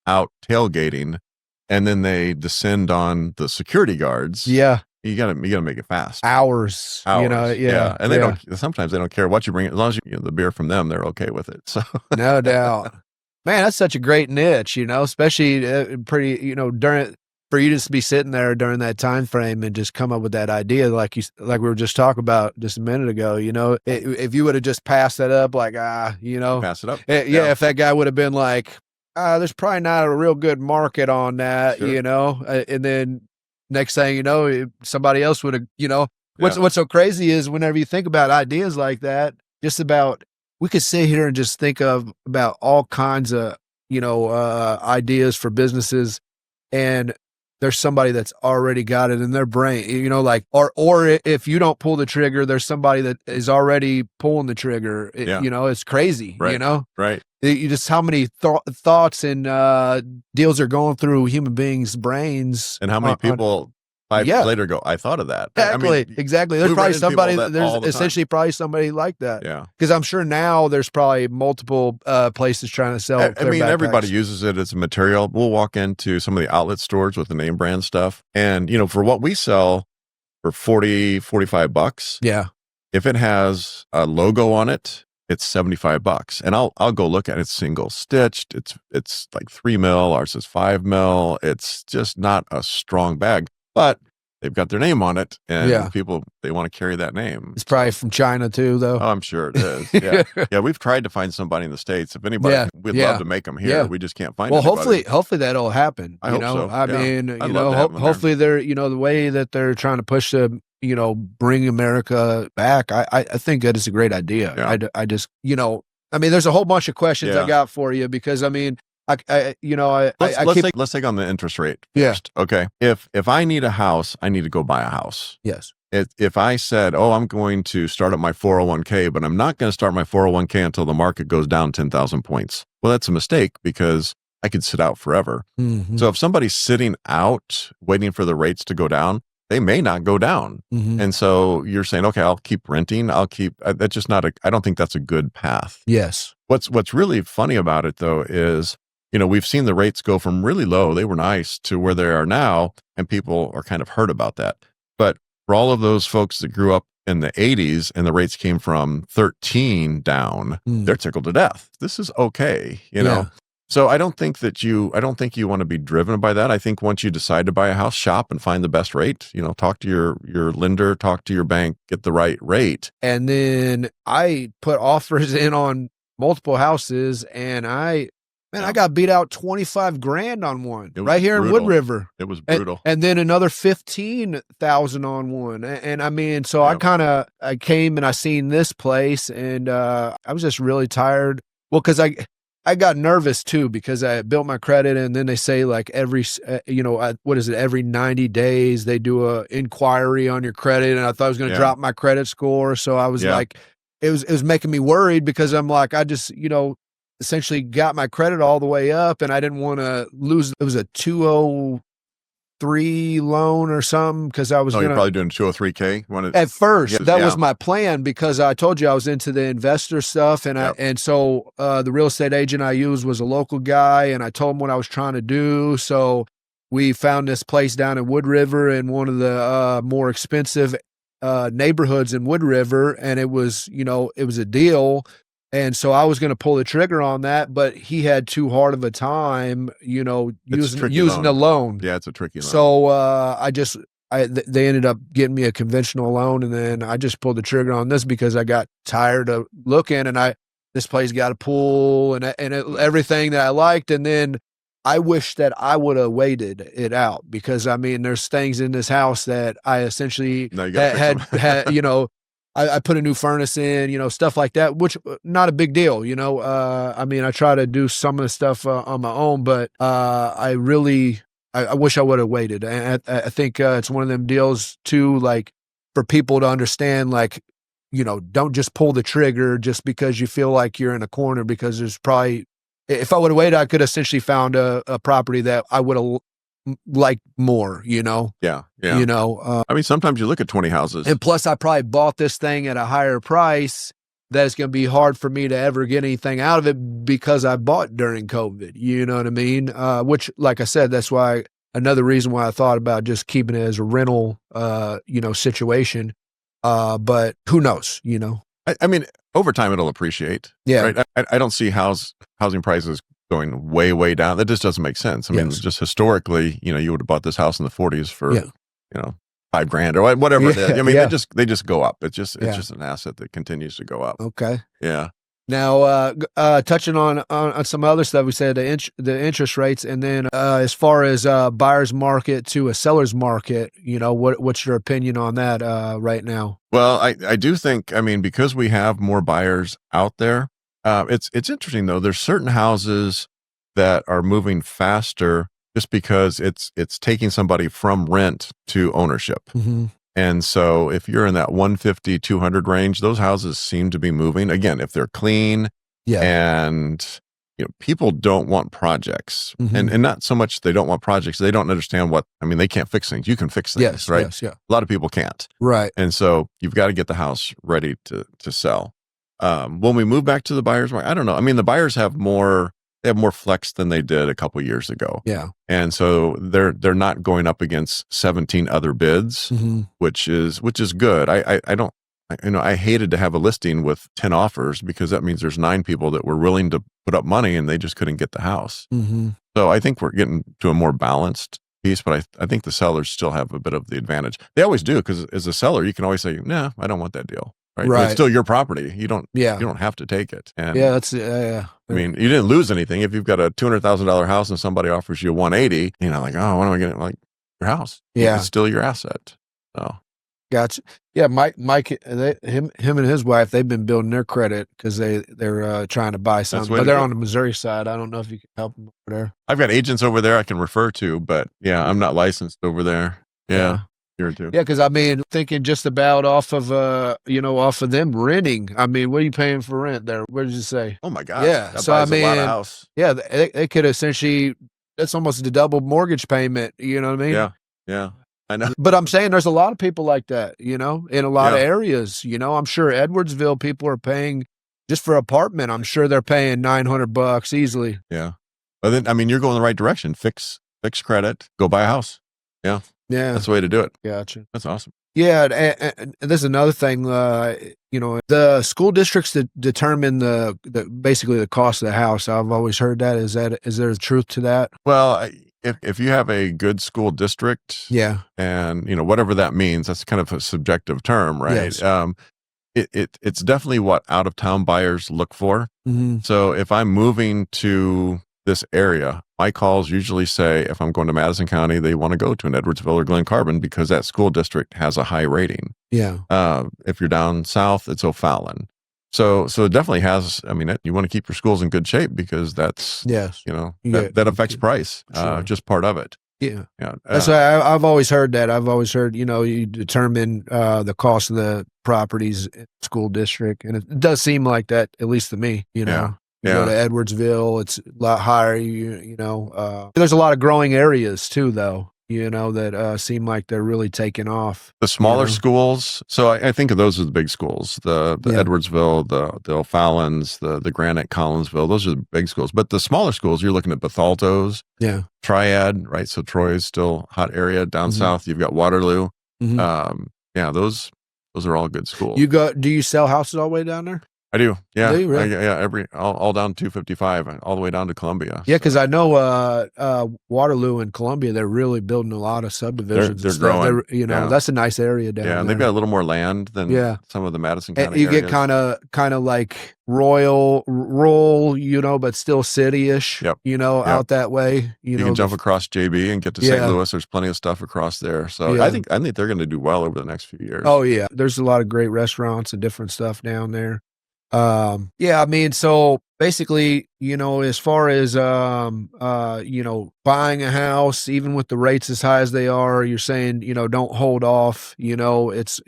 out tailgating, and then they descend on the security guards. Yeah. You gotta make it fast. Hours. Yeah. And they sometimes they don't care what you bring. As long as you get the beer from them, they're okay with it. So no doubt. Man, that's such a great niche, especially pretty, for you to be sitting there during that time frame and just come up with that idea, like we were just talking about just a minute ago, if you would have just passed that up, like, pass it up. If that guy would have been like, there's probably not a real good market on that, sure. And then next thing you know, somebody else would have, what's so crazy is whenever you think about ideas like that, we could sit here and just think about all kinds of, ideas for businesses, and there's somebody that's already got it in their brain, or if you don't pull the trigger, there's somebody that is already pulling the trigger. It's crazy, right. Right. You just how many thoughts and deals are going through human beings' brains, and how many people 5 years later go, I thought of that. Exactly. There's probably somebody. There's essentially probably somebody like that. Yeah. Because I'm sure now there's probably multiple places trying to sell. Everybody uses it as a material. We'll walk into some of the outlet stores with the name brand stuff, and for what we sell for $40-$45. Yeah. If it has a logo on it, it's $75, and I'll go look at it. It's single stitched. It's like 3 mil. Ours is 5 mil. It's just not a strong bag, but they've got their name on it, and people, they want to carry that name. It's probably from China too, though. Oh, I'm sure it is. Yeah. Yeah. We've tried to find somebody in the States. If anybody, we'd love to make them here. We just can't find anybody. Hopefully that'll happen. I hope so. I mean, hopefully they're, the way that they're trying to push the, bring America back. I think that is a great idea. Yeah. I just, there's a whole bunch of questions I got for you, because let's take on the interest rate first. Yeah. Okay. If I need a house, I need to go buy a house. Yes. If I said, I'm going to start up my 401k, but I'm not going to start my 401k until the market goes down 10,000 points. Well, that's a mistake, because I could sit out forever. Mm-hmm. So if somebody's sitting out waiting for the rates to go down, they may not go down. Mhm. And so you're saying, okay, I'll keep renting. I'll keep, that's just not I don't think that's a good path. Yes. What's really funny about it though is, we've seen the rates go from really low, they were nice, to where they are now, and people are kind of hurt about that. But for all of those folks that grew up in the 80s and the rates came from 13 down, they're tickled to death. This is okay, Yeah. So I don't think you want to be driven by that. I think once you decide to buy a house, shop and find the best rate. Talk to your lender, talk to your bank, get the right rate. And then I put offers in on multiple houses, and I got beat out 25 grand on one right here in Wood River. It was brutal. And then another 15,000 on one. And I mean, so I came and I seen this place, and I was just really tired. Well, cause I got nervous too, because I built my credit, and then they say like every 90 days they do a inquiry on your credit. And I thought I was going to drop my credit score. So I was like, it was making me worried, because I'm like, I just, essentially got my credit all the way up, and I didn't want to lose. It was a 203 loan or something, because I was you're probably doing 203K at first. That was my plan, because I told you I was into the investor stuff, and so the real estate agent I used was a local guy, and I told him what I was trying to do. So we found this place down in Wood River, in one of the more expensive neighborhoods in Wood River, and it was a deal. And so I was going to pull the trigger on that, but he had too hard of a time, using a loan. Yeah, it's a tricky loan. So they ended up getting me a conventional loan, and then I just pulled the trigger on this because I got tired of looking, and this place got a pool and everything that I liked, and then I wish that I would have waited it out, because I mean, there's things in this house that I essentially had I put a new furnace in, stuff like that, which not a big deal, I mean, I try to do some of the stuff on my own, but I wish I would have waited. And I think it's one of them deals too, like, for people to understand, like, don't just pull the trigger just because you feel like you're in a corner, because there's probably, if I would have waited, I could essentially found a property that I would have like more, Yeah. I mean, sometimes you look at 20 houses, and plus I probably bought this thing at a higher price that it's going to be hard for me to ever get anything out of it, because I bought during COVID, you know what I mean? Which, like I said, that's why another reason why I thought about just keeping it as a rental, situation. But who knows, I mean, over time it'll appreciate. Yeah. Right? I don't see housing prices going way, way down. That just doesn't make sense. I mean, just historically, you would have bought this house in the 40s for, $5,000 or whatever it is. I mean, they just go up. It's just an asset that continues to go up. Okay. Yeah. Now, touching on some other stuff, we said the interest rates, and then as far as buyer's market to a seller's market, what's your opinion on that right now? Well, I do think, I mean, because we have more buyers out there, it's interesting though. There's certain houses that are moving faster just because it's taking somebody from rent to ownership. Mm-hmm. And so if you're in that 150, 200 range, those houses seem to be moving. Again, if they're clean, and people don't want projects. Mm-hmm. And not so much they don't want projects, they don't understand they can't fix things. You can fix things, right? Yes, yeah. A lot of people can't. Right. And so you've got to get the house ready to sell. When we move back to the buyer's market, I don't know. I mean, the buyers have more flex than they did a couple years ago. Yeah. And so they're not going up against 17 other bids, mm-hmm. which is good. I hated to have a listing with 10 offers, because that means there's 9 people that were willing to put up money and they just couldn't get the house. Mm-hmm. So I think we're getting to a more balanced piece, but I think the sellers still have a bit of the advantage. They always do, because as a seller, you can always say, "No, I don't want that deal." Right. But it's still your property. You don't have to take it. And that's I mean, you didn't lose anything. If you've got a $200,000 house and somebody offers you 180, like, oh, what am I getting? Like, your house. Yeah. It's still your asset. So. Gotcha. Yeah. Mike, him and his wife, they've been building their credit because they're trying to buy something, but they're on the Missouri side. I don't know if you can help them over there. I've got agents over there I can refer to, but I'm not licensed over there. Yeah. Or two. Yeah, because I mean, thinking just about off of them renting. I mean, what are you paying for rent there? What did you say? Oh my God! Yeah, that so I mean, a lot of house. Yeah, they could essentially, that's almost a double mortgage payment. You know what I mean? Yeah. I know. But I'm saying there's a lot of people like that, in a lot of Yeah. areas. I'm sure Edwardsville people are paying just for apartment. I'm sure they're paying $900 easily. Yeah. But then, I mean, you're going the right direction. Fix credit, go buy a house. Yeah. Yeah. That's the way to do it. Gotcha. That's awesome. Yeah. And this is another thing, the school districts that determine basically the cost of the house. I've always heard that. Is there truth to that? Well, if you have a good school district, Yeah. and whatever that means, that's kind of a subjective term, right? Yes. It's definitely what out of town buyers look for. Mm-hmm. So if I'm moving to this area, my calls usually say, if I'm going to Madison County, they want to go to an Edwardsville or Glen Carbon because that school district has a high rating. Yeah. If you're down south, it's O'Fallon. So it definitely has. I mean, you want to keep your schools in good shape because that's Yes. that affects price. Sure. Just part of it. Yeah. Yeah. That's why I've always heard that. I've always heard, you determine the cost of the properties in the school district. And it does seem like that, at least to me, Yeah. You go to Edwardsville, it's a lot higher, there's a lot of growing areas too, though, that seem like they're really taking off. The smaller schools. So I think of those as the big schools, the Yeah. Edwardsville, the O'Fallons, the Granite Collinsville. Those are the big schools. But the smaller schools, you're looking at Bethalto's, Yeah. Triad, right? So Troy's still a hot area. Down Mhm. south, you've got Waterloo. Mhm. Yeah, those are all good schools. Do you sell houses all the way down there? I do. Yeah. Do you really? All down 255, all the way down to Columbia. Yeah, because I know Waterloo and Columbia, they're really building a lot of subdivisions. They're and stuff. growing. Yeah. That's a nice area down there. Yeah, and they've got a little more land than some of the Madison And County you areas. get kind of like rural, but still city-ish, Yep. out that way. You can jump across JB and get to St. Louis. There's plenty of stuff across there. So Yeah. I think they're going to do well over the next few years. Oh, yeah. There's a lot of great restaurants and different stuff down there. I mean, so basically, as far as, buying a house, even with the rates as high as they are, you're saying, don't hold off, this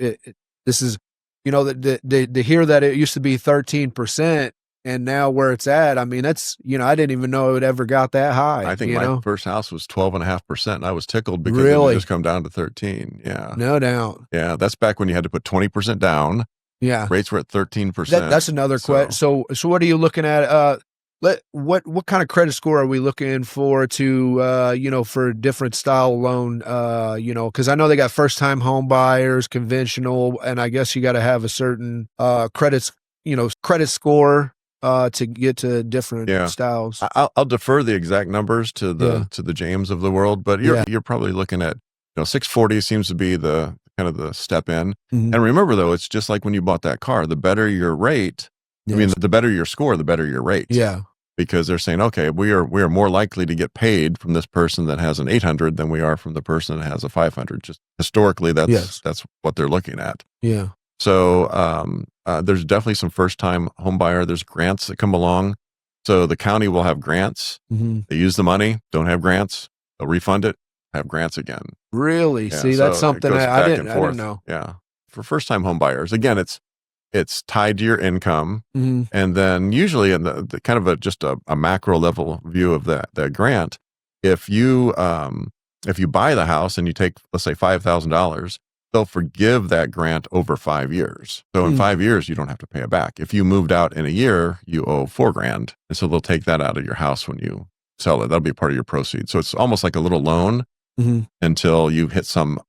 is, to hear that it used to be 13% and now where it's at, I mean, that's, I didn't even know it ever got that high. I think my first house was 12.5%. And I was tickled because Really? it just come down to 13. Yeah. No doubt. Yeah. That's back when you had to put 20% down. Yeah. Rates were at 13%. That's another question. So what are you looking at? What kind of credit score are we looking for to, for different style loan, because I know they got first time home buyers, conventional, and I guess you got to have a certain, credit score, to get to different styles. I'll defer the exact numbers to the James of the world, but you're probably looking at, 640 seems to be the kind of the step in. Mhm. And remember though, it's just like when you bought that car, the better your rate, I mean, the better your score, the better your rate. Yeah. Because they're saying, okay, we are more likely to get paid from this person that has an 800 than we are from the person that has a 500. Just historically, that's what they're looking at. Yeah. So there's definitely some first time home buyer. There's grants that come along. So the county will have grants. Mm-hmm. They use the money, don't have grants, they'll refund it, have grants again. Really? Yeah, See, so that's it something goes I back didn't and forth. know. Yeah. For first time home buyers, again, it's tied to your income. Mm-hmm. And then usually in the kind of just a macro level view of that grant, if you buy the house and you take, let's say $5,000, they'll forgive that grant over 5 years. So in 5 years, you don't have to pay it back. If you moved out in a year, you owe $4,000. And so they'll take that out of your house when you sell it. That'll be part of your proceeds. So it's almost like a little loan until you hit some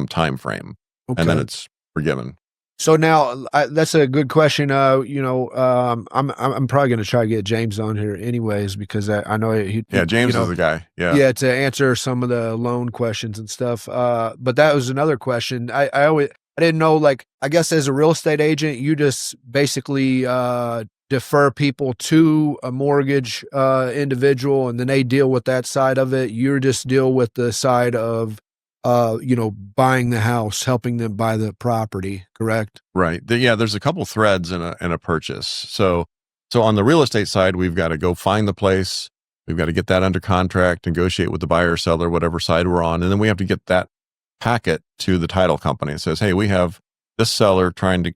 time frame. Okay. And then it's forgiven. So now that's a good question. I'm probably going to try to get James on here anyways, because I know James is the guy. Yeah. To answer some of the loan questions and stuff. But that was another question. I didn't know, like, I guess as a real estate agent, you just basically, defer people to a mortgage, individual, and then they deal with that side of it. You just deal with the side of, buying the house, helping them buy the property, correct? Right. There's a couple threads in a purchase. So on the real estate side, we've got to go find the place. We've got to get that under contract, negotiate with the buyer or seller, whatever side we're on. And then we have to get that packet to the title company. It says, hey, we have this seller trying to,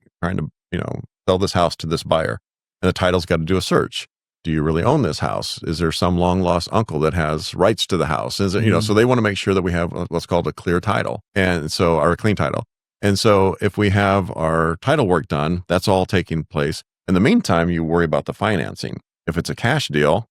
sell this house to this buyer. And the title's got to do a search. do you really own this house? Is there some long lost uncle that has rights to the house? Is it, you know, so they want to make sure that we have what's called a clear title. And so, or a clean title. And so if we have our title work done, that's all taking place. In the meantime, you worry about the financing. If it's a cash deal,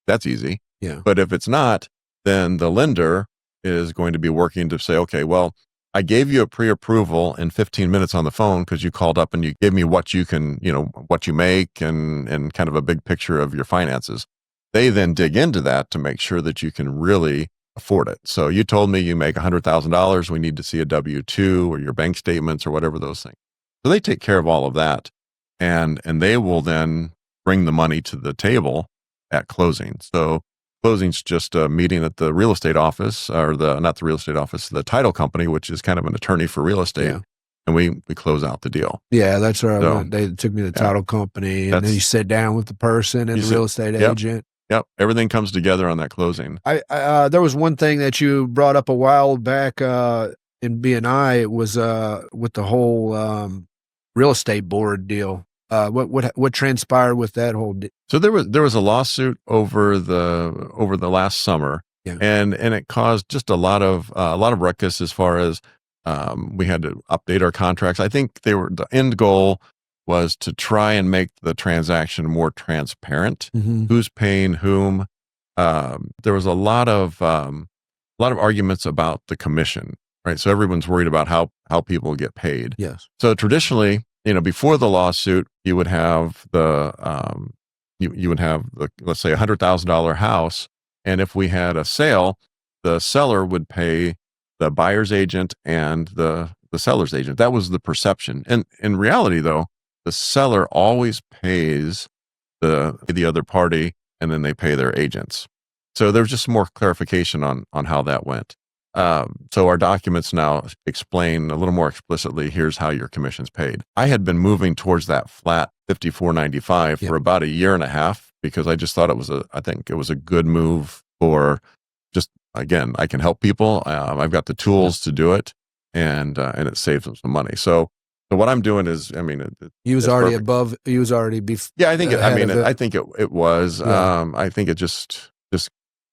that's easy. Yeah. But if it's not, then the lender is going to be working to say, okay, well, I gave you a pre-approval in 15 minutes on the phone because you called up and you gave me what you can, you know, what you make and kind of a big picture of your finances. They then dig into that to make sure that you can really afford it. So you told me you make $100,000. We need to see a W-2 or your bank statements or whatever those things. So they take care of all of that. And they will then bring the money to the table at closing. So closing's just a meeting at the real estate office, or not the real estate office, the title company, which is kind of an attorney for real estate. Yeah. And we close out the deal. Yeah, that's where I went. They took me to the title company, and then you sit down with the person and the real estate agent. Yep. Everything comes together on that closing. There was one thing that you brought up a while back in BNI. It was with the whole real estate board deal. What transpired with that whole deal? So there was a lawsuit over the last summer, and it caused just a lot of ruckus as far as we had to update our contracts. I think the end goal was to try and make the transaction more transparent. Mm-hmm. Who's paying whom? There was a lot of arguments about the commission, right? So everyone's worried about how people get paid. Yes. So traditionally, you know, before the lawsuit, you would have the let's say $100,000 house, and if we had a sale, the seller would pay the buyer's agent and the seller's agent. That was the perception. And in reality, though, the seller always pays the other party, and then they pay their agents. So there's just more clarification on how that went. So our documents now explain a little more explicitly, here's how your commission's paid. I had been moving towards that flat $54.95 for about a year and a half, because I just thought I think it was a good move for just, again, I can help people. I've got the tools to do it, and it saves them some money. So what I'm doing is, I mean, he was already perfect. Above. He was already yeah, I think I think it was. Yeah. I think it just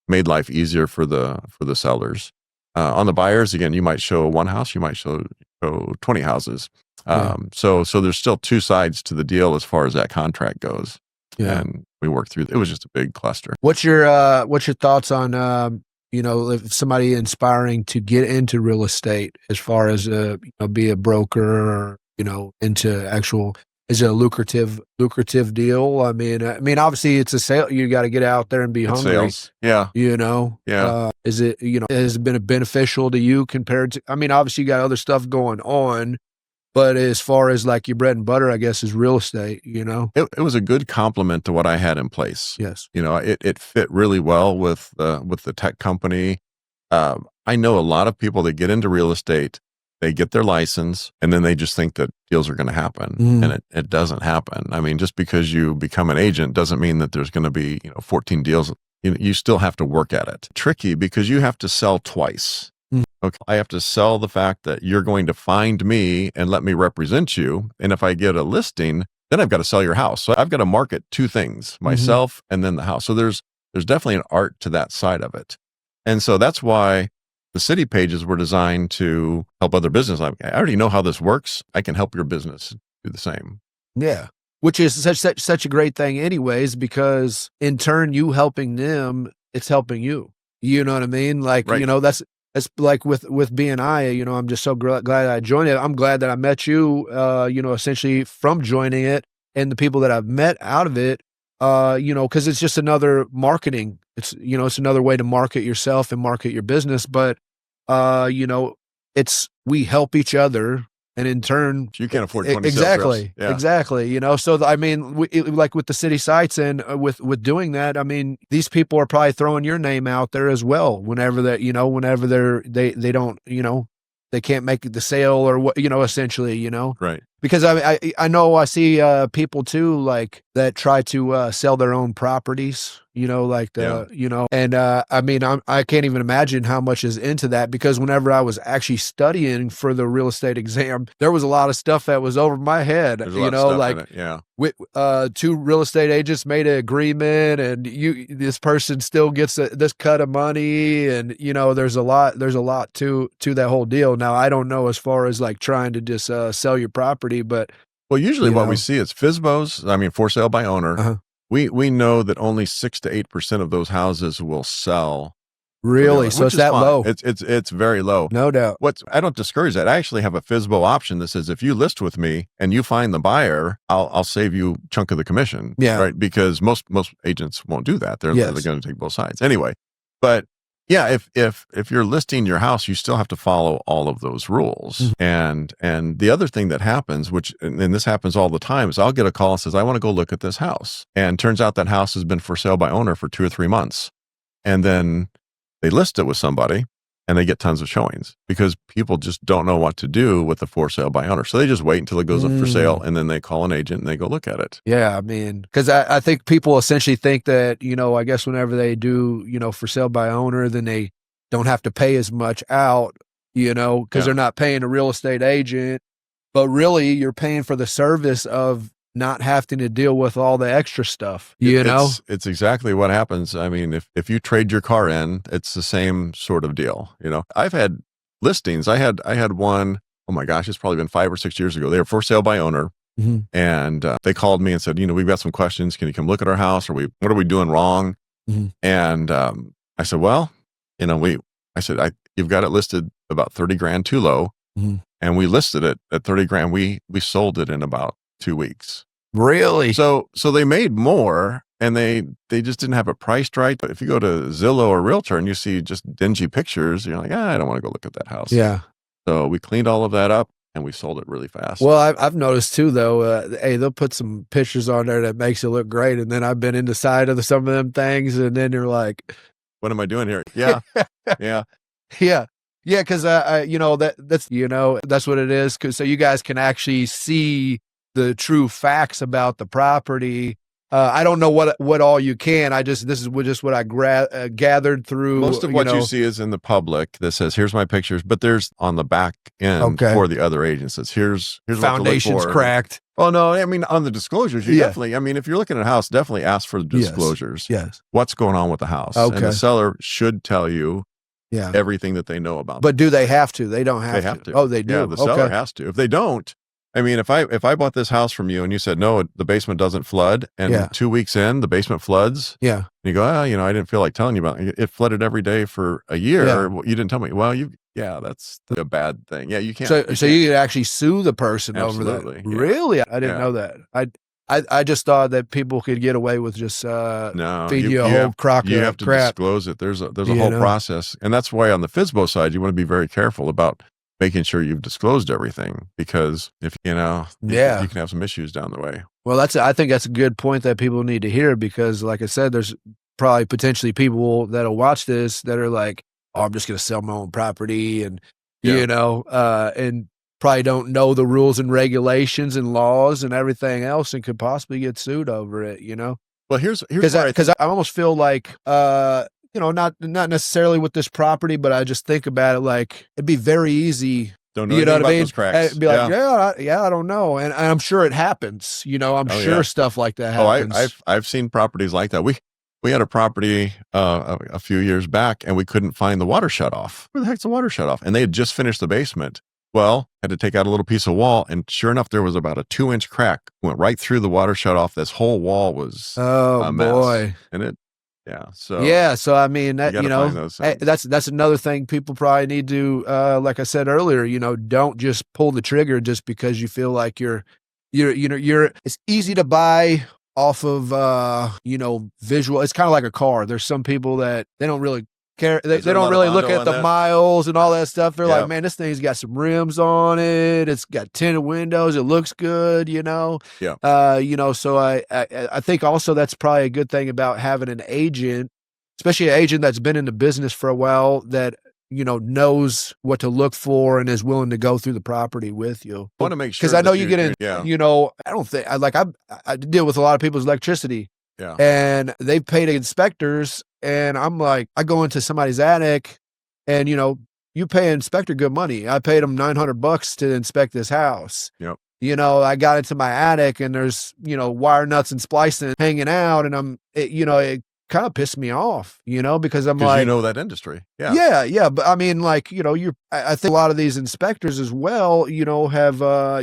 made life easier for the sellers. On the buyers, again, you might show one house, you might show 20 houses. So there's still two sides to the deal as far as that contract goes. Yeah. And we worked through. It was just a big cluster. What's your thoughts on if somebody inspiring to get into real estate, as far as be a broker, or into actual? Is it a lucrative deal? I mean, obviously it's a sale. You got to get out there and be hungry. Sales. Yeah. Yeah. Is it, has it been beneficial to you compared to, I mean, obviously you got other stuff going on, but as far as like your bread and butter, I guess, is real estate, It was a good complement to what I had in place. Yes. It fit really well with the tech company. I know a lot of people that get into real estate, they get their license, and then they just think that deals are going to happen, and it doesn't happen. I mean, just because you become an agent doesn't mean that there's going to be 14 deals. You still have to work at it. Tricky, because you have to sell twice. Okay, I have to sell the fact that you're going to find me and let me represent you, and if I get a listing, then I've got to sell your house. So I've got to market two things: myself and then the house. So there's definitely an art to that side of it, and so that's why the city pages were designed to help other business. I already know how this works. I can help your business do the same. Yeah. Which is such a great thing anyways, because in turn, you helping them, it's helping you. You know what I mean? Like, right. That's like with BNI, I'm just so glad I joined it. I'm glad that I met you, essentially from joining it, and the people that I've met out of it, because it's just another marketing. It's another way to market yourself and market your business. But, we help each other, and in turn, you can't afford 20 exactly, sales reps. Yeah. Exactly. So like with the city sites and with doing that, I mean, these people are probably throwing your name out there as well. Whenever that, they don't, they can't make the sale or what, essentially, Right. Because I know I see people too, like that try to sell their own properties, like and I mean, I can't even imagine how much is into that, because whenever I was actually studying for the real estate exam, there was a lot of stuff that was over my head, There's a lot of stuff in it, yeah. Two real estate agents made an agreement, and this person still gets this cut of money, and there's a lot to that whole deal. Now, I don't know as far as like trying to just sell your property, but well, usually what we see is FSBOs, I mean, for sale by owner. We know that only 6 to 8% of those houses will sell. Really? So it's that low? It's very low. No doubt. I don't discourage that. I actually have a FSBO option that says if you list with me and you find the buyer, I'll save you a chunk of the commission. Yeah. Right. Because most agents won't do that. They're going to take both sides anyway. But yeah, if you're listing your house, you still have to follow all of those rules. And the other thing that happens, and this happens all the time, is I'll get a call and says, I want to go look at this house. And turns out that house has been for sale by owner for 2 or 3 months. And then they list it with somebody and they get tons of showings because people just don't know what to do with the for sale by owner. So they just wait until it goes up for sale, and then they call an agent and they go look at it. Yeah. I mean, because I think people essentially think that, I guess whenever they do, for sale by owner, then they don't have to pay as much out, because they're not paying a real estate agent. But really, you're paying for the service of not having to deal with all the extra stuff, It's exactly what happens. I mean, if you trade your car in, it's the same sort of deal. I've had listings. I had one, oh my gosh, it's probably been 5 or 6 years ago. They were for sale by owner. And they called me and said, we've got some questions. Can you come look at our house? What are we doing wrong? And I said, well, you've got it listed about 30 grand too low. And we listed it at 30 grand. We sold it in about 2 weeks. Really? So they made more, and they just didn't have it priced right. But if you go to Zillow or Realtor and you see just dingy pictures, you're like, I don't want to go look at that house. Yeah. So we cleaned all of that up and we sold it really fast. Well, I've noticed too, though, they'll put some pictures on there that makes it look great. And then I've been inside of some of them things, and then you're like, what am I doing here? Yeah. Yeah. Yeah. Yeah. Cause that's what it is. So you guys can actually see the true facts about the property. I don't know what all you can. This is just what I gathered through. Most of what you see is in the public that says, here's my pictures, but there's on the back end for the other agents. It's here's foundations what to look for. Cracked. Oh no, I mean, on the disclosures, you definitely, I mean, if you're looking at a house, definitely ask for the disclosures. Yes. What's going on with the house? Okay. And the seller should tell you everything that they know about. But do they have to? They don't have to. They have to. Oh, they do. Yeah, the seller has to. If they don't, I mean, if I bought this house from you and you said, no, the basement doesn't flood, and 2 weeks in, the basement floods. Yeah. And you go, I didn't feel like telling you about it. It flooded every day for a year. Yeah. You didn't tell me. Well, that's a bad thing. Yeah, you can't. So you could actually sue the person Absolutely, over that. Yeah. Really? I didn't know that. I just thought that people could get away with just feeding you a whole crock of crap. You have to disclose it. There's a whole process. And that's why on the FSBO side, you want to be very careful about making sure you've disclosed everything, because if you can have some issues down the way. Well, I think that's a good point that people need to hear, because like I said, there's probably potentially people that'll watch this that are like, oh, I'm just going to sell my own property, and and probably don't know the rules and regulations and laws and everything else, and could possibly get sued over it. Well, here's because I almost feel like not necessarily with this property, but I just think about it like it'd be very easy. Don't know what I mean? Those cracks. I'd be like, I don't know, and I'm sure it happens. I'm sure stuff like that happens. I've seen properties like that. We had a property a few years back, and we couldn't find the water shut off. Where the heck's the water shut off? And they had just finished the basement. Well, had to take out a little piece of wall, and sure enough, there was about a 2-inch crack went right through the water shut off. This whole wall was a mess. Boy. And so I mean, that, that's another thing people probably need to, like I said earlier, don't just pull the trigger just because you feel like you're it's easy to buy off of, visual. It's kind of like a car. There's some people that they don't really care. They don't really look at the miles and all that stuff. They're like, man, this thing's got some rims on it. It's got tinted windows. It looks good, Yeah. So I think also that's probably a good thing about having an agent, especially an agent that's been in the business for a while, that knows what to look for and is willing to go through the property with you. I want to make sure Because I know that you get in, yeah. I don't think, I deal with a lot of people's electricity. Yeah. And they've paid inspectors, and I'm like, I go into somebody's attic, and you pay an inspector good money. I paid him $900 to inspect this house. Yep. I got into my attic, and there's wire nuts and splicing hanging out, and it kind of pissed me off, because I'm like, that industry. Yeah. Yeah. But I mean, like, I think a lot of these inspectors as well, have, a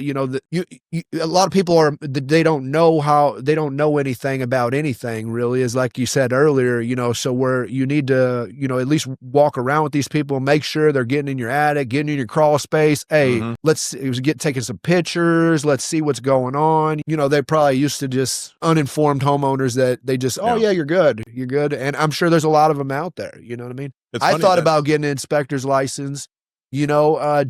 lot of people they don't know anything about anything really, is like you said earlier, so where you need to, at least walk around with these people and make sure they're getting in your attic, getting in your crawl space. Hey, let's taking some pictures. Let's see what's going on. They probably used to just uninformed homeowners that they just, yeah, you're good. You're good. And I'm sure there's a lot of them out there. You know what I mean? I thought about getting an inspector's license, I don't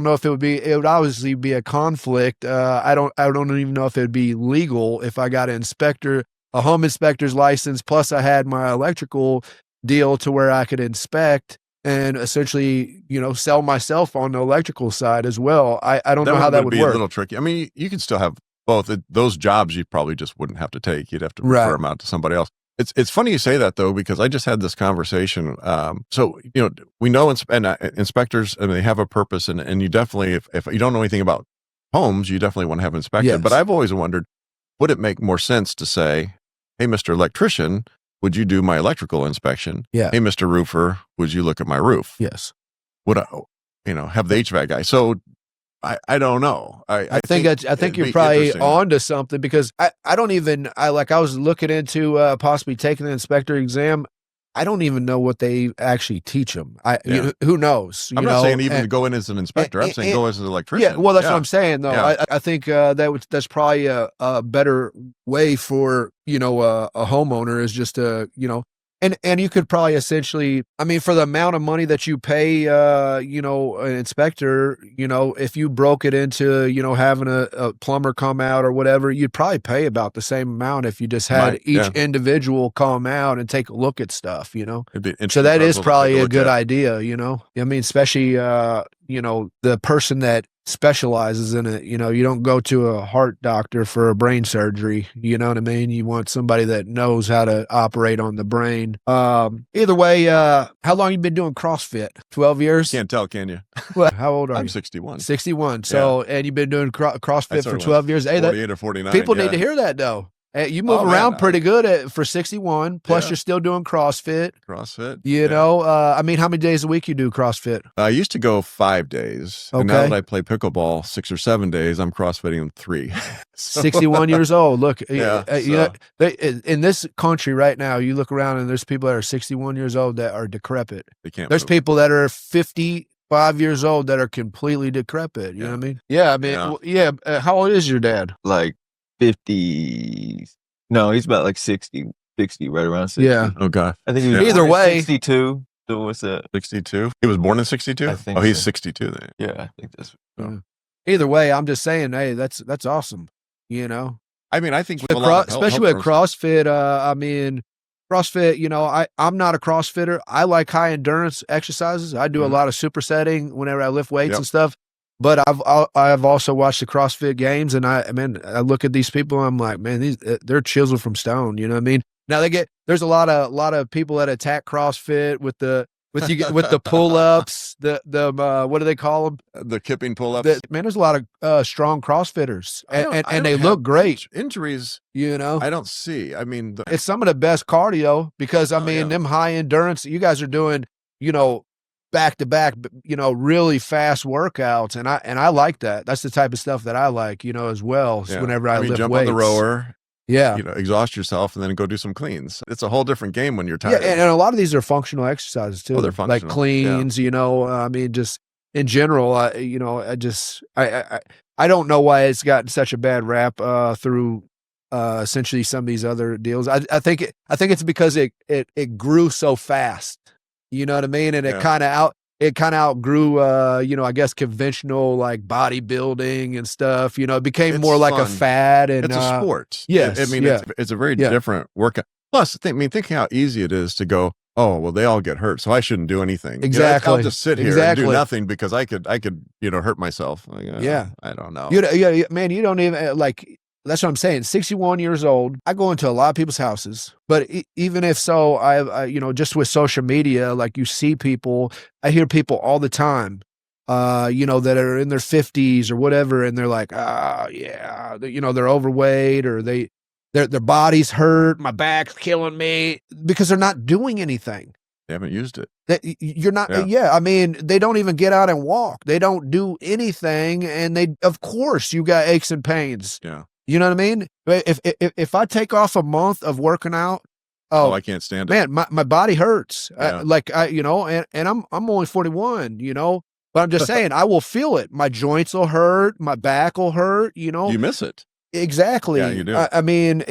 know if it would obviously be a conflict. I don't even know if it would be legal if I got a home inspector's license, plus I had my electrical deal to where I could inspect and essentially, sell myself on the electrical side as well. I don't know how that would be work. A little tricky. I mean, you can still have both. Those jobs you probably just wouldn't have to take. You'd have to refer them out to somebody else. It's funny you say that though, because I just had this conversation. So, we know inspectors, and they have a purpose, and you definitely, if you don't know anything about homes, you definitely want to have them inspected. Yes. But I've always wondered, would it make more sense to say, hey, Mr. Electrician, would you do my electrical inspection? Yeah. Hey, Mr. Roofer, would you look at my roof? Yes. Would I, have the HVAC guy? So I don't know. I think you're probably onto something, because I was looking into possibly taking the inspector exam. I don't even know what they actually teach them. Who knows? I'm not saying even to go in as an inspector. I'm saying go as an electrician. Yeah, well, that's what I'm saying, though. Yeah. I think that's probably a better way for a homeowner, is just to and you could probably essentially, I mean, for the amount of money that you pay, an inspector, if you broke it into, having a plumber come out or whatever, you'd probably pay about the same amount if you just had each individual come out and take a look at stuff, So that is probably a good idea, I mean, especially, the person that specializes in it. You don't go to a heart doctor for a brain surgery. You know what I mean? You want somebody that knows how to operate on the brain. Either way, how long you been doing CrossFit? 12 years? Can't tell, can you? Well, how old are you? I'm 61. 61. So, and you've been doing CrossFit for 12 years. Hey, 48 or 49. People need to hear that though. You move around pretty good for 61. Plus, you're still doing CrossFit. I mean, how many days a week you do CrossFit? I used to go 5 days. Okay. And now that I play pickleball 6 or 7 days, I'm CrossFitting 3. 61 years old. Look, in this country right now, you look around and there's people that are 61 years old that are decrepit. They can't. There's people that are 55 years old that are completely decrepit. You know what I mean? Yeah. I mean, how old is your dad? Like 50. No, he's about like 60, right around 60. Yeah. Oh God. I think he was Either born in way. 62. So what's that? 62. He was born in 62. I think he's so. 62 then. Yeah, I think that's. Either way, I'm just saying, hey, that's awesome. I mean, I think especially with CrossFit. I mean, CrossFit. I'm not a CrossFitter. I like high endurance exercises. I do a lot of supersetting whenever I lift weights and stuff. But I've also watched the CrossFit Games, and I look at these people, and I'm like, man, they're chiseled from stone. You know what I mean? Now there's a lot of people that attack CrossFit with the pull ups, the what do they call them? The kipping pull ups. Man, there's a lot of strong CrossFitters, and they look great. Injuries, I don't see. I mean, it's some of the best cardio, because I mean, them high endurance, you guys are doing, back to back, really fast workouts, and I like that. That's the type of stuff that I like, as well. So whenever I lift jump weights. on the rower. Yeah. Exhaust yourself and then go do some cleans. It's a whole different game when you're tired. Yeah, and a lot of these are functional exercises too. They're functional. Like cleans, I mean, just in general, I don't know why it's gotten such a bad rap through essentially some of these other deals. I think it's because it grew so fast. You know what I mean? And it kind of outgrew, I guess conventional like bodybuilding and stuff. It became more like a fad. And it's a sport. Yes, I mean, it's a very different workout. Plus, think how easy it is to go, oh, well, they all get hurt, so I shouldn't do anything. Exactly. I'll just sit here and do nothing because I could, hurt myself. Like, Yeah. I don't know. Man, you don't even like. That's what I'm saying. 61 years old. I go into a lot of people's houses, but even if so, I just with social media, like you see people, I hear people all the time, that are in their 50s or whatever, and they're like, yeah, they're overweight or their bodies hurt, my back's killing me because they're not doing anything. They haven't used it. You're not, yeah. I mean, they don't even get out and walk. They don't do anything, and of course, you got aches and pains. Yeah. You know what I mean? If I take off a month of working out, I can't stand it. Man, my body hurts. Yeah. And I'm only 41, but I'm just saying I will feel it. My joints will hurt, my back will hurt, You miss it. Exactly. Yeah, you do. I mean,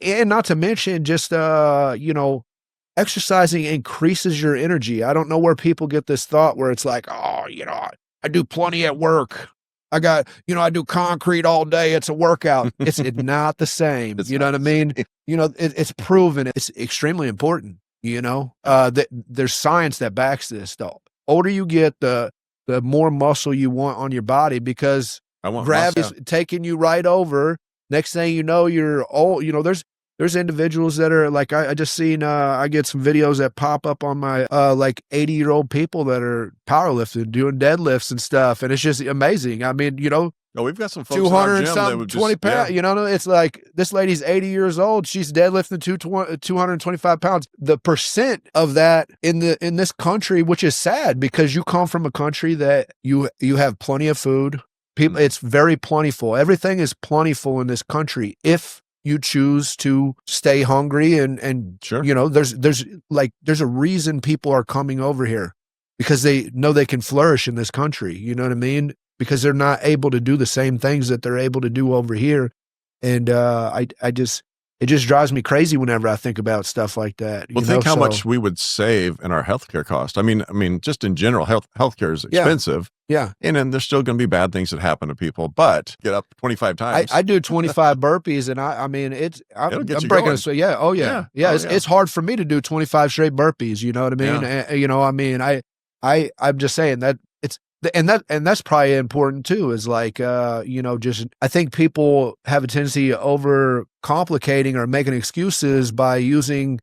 and not to mention just exercising increases your energy. I don't know where people get this thought where it's like, oh, I do plenty at work. I got, I do concrete all day. It's a workout. It's not the same. You know what I mean? It's proven. It's extremely important. There's science that backs this. The older you get, the more muscle you want on your body because gravity's taking you right over. Next thing you know, you're old. There's individuals that are like, I just seen, I get some videos that pop up on my, 80-year-old people that are powerlifting, doing deadlifts and stuff. And it's just amazing. I mean, we've got some folks 200 in and our gym something, 20 pounds, it's like this lady's 80 years old. She's deadlifting 225 pounds. The percent of that in this country, which is sad because you come from a country that you have plenty of food. People, it's very plentiful. Everything is plentiful in this country. If you choose to stay hungry and sure. There's a reason people are coming over here because they know they can flourish in this country. You know what I mean? Because they're not able to do the same things that they're able to do over here. And it just drives me crazy whenever I think about stuff like that. Well, think how much we would save in our healthcare cost. I mean, just in general, healthcare is expensive. Yeah. And then there's still going to be bad things that happen to people, but get up 25 times. I do 25 burpees and I'm breaking a sweat. Yeah. Oh yeah. Yeah. It's hard for me to do 25 straight burpees. You know what I mean? Yeah. I'm just saying that and that's probably important too, is like, just, I think people have a tendency of over complicating or making excuses by using,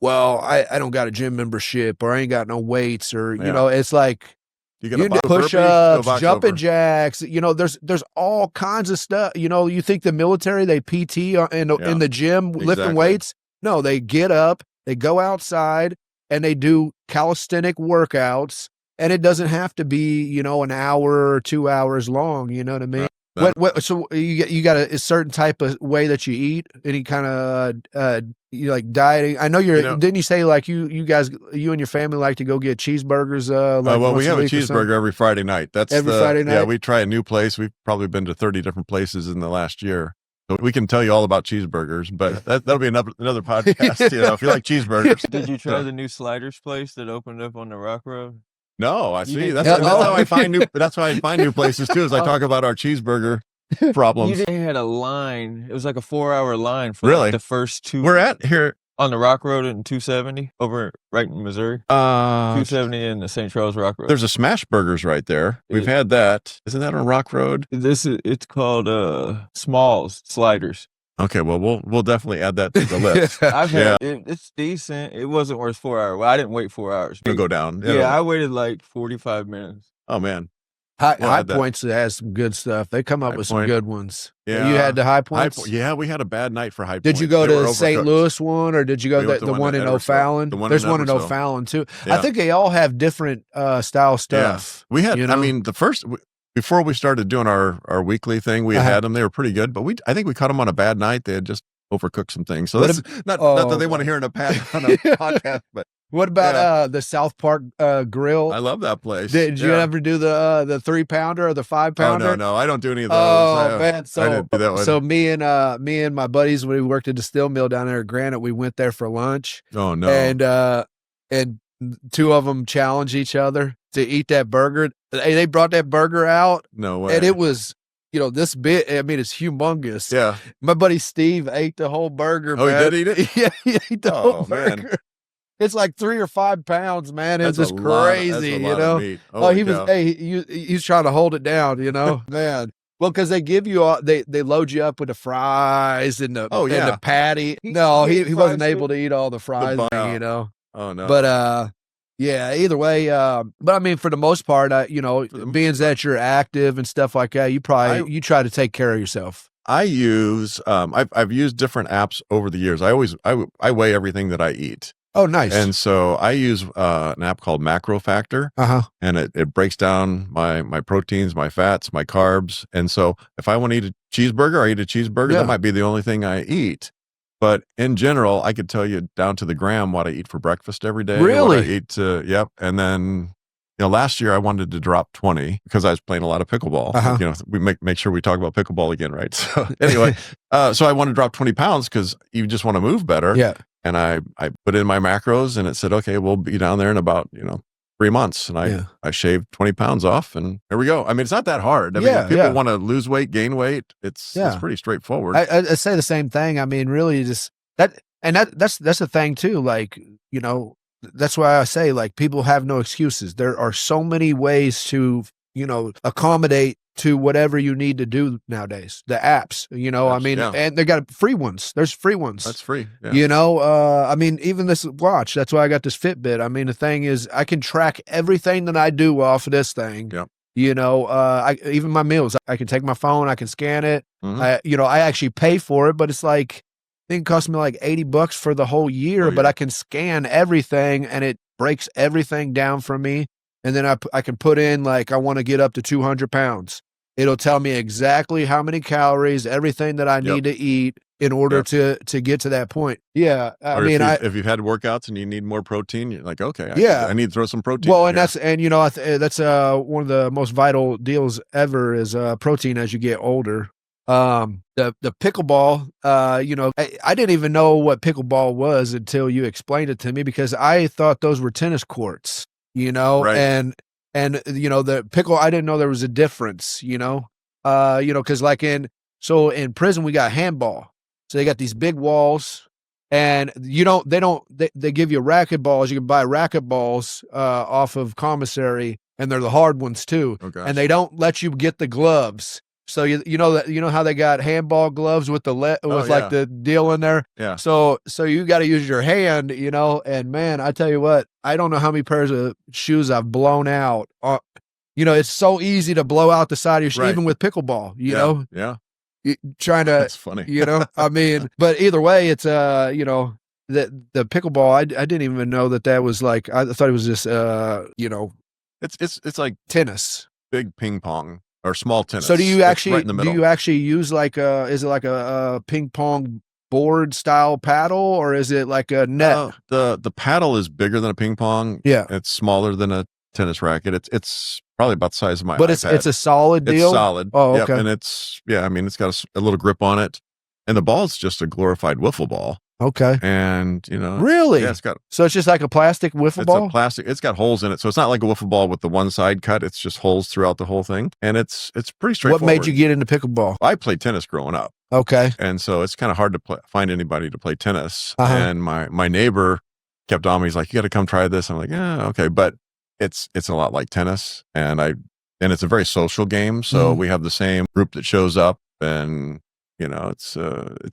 well, I don't got a gym membership or I ain't got no weights or, it's like, you do push-ups, jumping jacks, there's all kinds of stuff. You think the military, they PT in the gym lifting weights? No, they get up, they go outside and they do calisthenic workouts. And it doesn't have to be, an hour or 2 hours long. You know what I mean? Right. So you got a certain type of way that you eat? Any kind of like dieting? I know didn't you say like you guys, you and your family like to go get cheeseburgers? We have a cheeseburger every Friday night. That's every Friday night. Yeah, we try a new place. We've probably been to 30 different places in the last year. So we can tell you all about cheeseburgers, but that'll be another podcast. If you like cheeseburgers. Did you try the new Sliders place that opened up on the Rock Road? No, I see. That's how I find new. That's how I find new places too. As I talk about our cheeseburger problems. They had a line. It was like a 4-hour line for really the first two. We're at here on the Rock Road in 270 over right in Missouri. 270 in the St. Charles Rock Road. There's a Smash Burgers right there. We've had that. Isn't that on Rock Road? It's called Smalls Sliders. Okay, well, we'll definitely add that to the list. I've had it's decent. It wasn't worth 4 hours. Well, I didn't wait 4 hours. It'll go down. I waited like 45 minutes. Oh man, High Points has some good stuff. They come up with some good ones. Yeah, you had the High Points. We had a bad night for High Points. Did you go to the St. Louis one, or did you go to the one in O'Fallon? There's one in O'Fallon too. Yeah. I think they all have different style stuff. Yeah. We had. I mean, the first. Before we started doing our weekly thing, we had them. They were pretty good, but I think we caught them on a bad night. They had just overcooked some things. So that's not that they want to hear on a podcast, but what about the South Park Grill? I love that place. Did you ever do the 3-pounder or the 5-pounder? Oh, no, I don't do any of those. Oh man, I didn't do that one. So me and my buddies, when we worked at the steel mill down there at Granite, we went there for lunch. Oh no, and two of them challenged each other to eat that burger. They brought that burger out. No way, and it was. This bit, I mean, it's humongous. Yeah. My buddy Steve ate the whole burger. Oh, man. He did eat it? Yeah, he ate the whole burger. It's like 3 or 5 pounds, man. It's That's just a lot. crazy, That's a you lot know. of meat. Oh, Holy he was. cow. Hey, he's trying to hold it down, you know, man. Well, because they give you all, they load you up with the fries and the Oh, and yeah. the patty. No, he ate he wasn't fries, able to eat all the fries, bun-out. you know. Oh no. But yeah, either way, but I mean, for the most part, you know, For the being most that you're active and stuff like that, you try to take care of yourself. I use I've used different apps over the years. I weigh everything that I eat. Oh, nice. And so I use an app called Macro Factor, and it breaks down my proteins, my fats, my carbs. And so if I want to eat a cheeseburger, I eat a cheeseburger. Yeah. That might be the only thing I eat. But in general, I could tell you down to the gram what I eat for breakfast every day. Really? What I eat yep. And then, you know, last year I wanted to drop 20 because I was playing a lot of pickleball. You know, we make sure we talk about pickleball again, right? So anyway, so I wanted to drop 20 pounds because you just want to move better. Yeah. And I put in my macros and it said, okay, we'll be down there in about, 3 months. And I shaved 20 pounds off and here we go. I mean, it's not that hard. I mean, if people want to lose weight, gain weight. It's pretty straightforward. I say the same thing. I mean, really just that's the thing too. Like, you know, that's why I say like people have no excuses. There are so many ways to, you know, accommodate to whatever you need to do nowadays. The apps, you know, I mean, and they got free ones. There's free ones. That's free. Yeah. You know, I mean, even this watch, that's why I got this Fitbit. I mean, the thing is I can track everything that I do off of this thing. Yep. You know, even my meals, I can take my phone, I can scan it. You know, I actually pay for it, but it's like, I think it cost me like $80 for the whole year, but I can scan everything and it breaks everything down for me. And then I can put in like, I want to get up to 200 pounds. It'll tell me exactly how many calories, everything that I need to eat in order to get to that point. Yeah. I mean, if you've had workouts and you need more protein, you're like, okay, I need to throw some protein. Well, and you know, that's one of the most vital deals ever is protein as you get older. The pickleball, you know, I didn't even know what pickleball was until you explained it to me because I thought those were tennis courts, you know, and you know, I didn't know there was a difference, you know, cause like in prison, we got handball. So they got these big walls and they give you racket balls. You can buy racket balls, off of commissary and they're the hard ones too. Oh, gosh. And they don't let you get the gloves. So you know how they got handball gloves with like the deal in there. Yeah. So you got to use your hand, you know. And man, I tell you what, I don't know how many pairs of shoes I've blown out. You know, it's so easy to blow out the side of your shoe, even with pickleball. You know. Yeah. Trying to. That's funny. You know, I mean, but either way, it's you know, the pickleball. I didn't even know that was like. I thought it was just you know, it's like tennis, big ping pong. Or small tennis. So do you actually use like is it like a ping pong board style paddle or is it like a net? The paddle is bigger than a ping pong. Yeah. It's smaller than a tennis racket. It's probably about the size of my But iPad. it's a solid deal? It's solid. Oh, yep. okay. And I mean, it's got a little grip on it. And the ball's just a glorified wiffle ball. Okay. And, you know. Really? Yeah, so it's just like a plastic wiffle ball? It's a plastic. It's got holes in it. So it's not like a wiffle ball with the one side cut. It's just holes throughout the whole thing. And it's pretty straightforward. What made you get into pickleball? I played tennis growing up. Okay. And so it's kind of hard to find anybody to play tennis. And my neighbor kept on me. He's like, you got to come try this. I'm like, yeah, okay. But it's a lot like tennis. And it's a very social game. So we have the same group that shows up and, you know, it's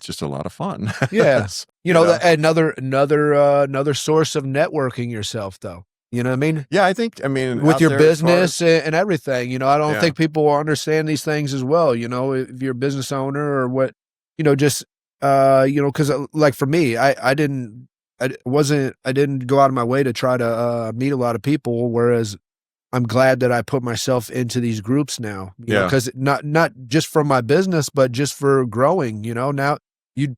just a lot of fun. Yes. You know, another source of networking yourself though. You know what I mean? Yeah, I mean, with your business and everything, you know, I don't think people understand these things as well. You know, if you're a business owner or what, you know, just, you know, cause like for me, I didn't go out of my way to try to, meet a lot of people. Whereas I'm glad that I put myself into these groups now, you know, cause not just for my business, but just for growing, you know, now you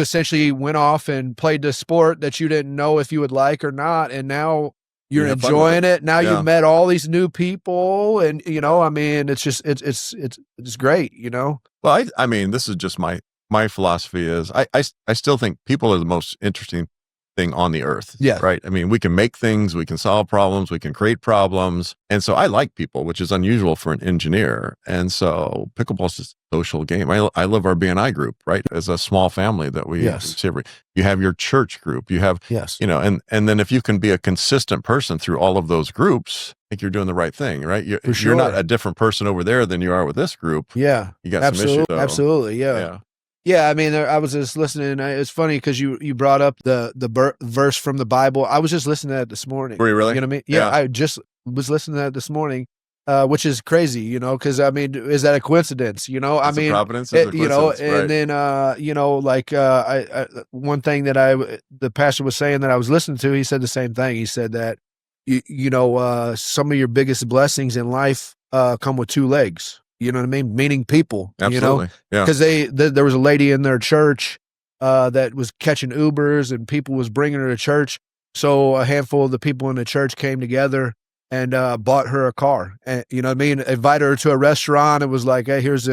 essentially went off and played the sport that you didn't know if you would like or not. And now you're enjoying it. Now you've met all these new people and, you know, I mean, it's just, it's great, you know? Well, I mean, this is just my philosophy is I still think people are the most interesting thing on the earth. Yeah. Right. I mean, we can make things, we can solve problems, we can create problems. And so I like people, which is unusual for an engineer. And so pickleball's just a social game. I love our BNI group, right? As a small family that we Yes. you have your church group, you have, Yes. you know, and then if you can be a consistent person through all of those groups, I think you're doing the right thing, right? You're not a different person over there than you are with this group. Yeah. You got some issues. Absolutely. Yeah. Yeah. Yeah, I mean, I was just listening. It's funny because you brought up the verse from the Bible. I was just listening to that this morning. Were you really? You know what I mean? Yeah, Yeah. I just was listening to that this morning, which is crazy, you know, because I mean, is that a coincidence? You know, It's a providence, it's a you know, coincidence, right. and then you know, like I one thing that the pastor was saying that I was listening to, he said the same thing. He said that you know, some of your biggest blessings in life come with two legs. You know what I mean? Meaning people. Absolutely. You know? Because there was a lady in their church that was catching Ubers and people was bringing her to church. So a handful of the people in the church came together and bought her a car. And you know what I mean? Invited her to a restaurant and was like, "Hey, here's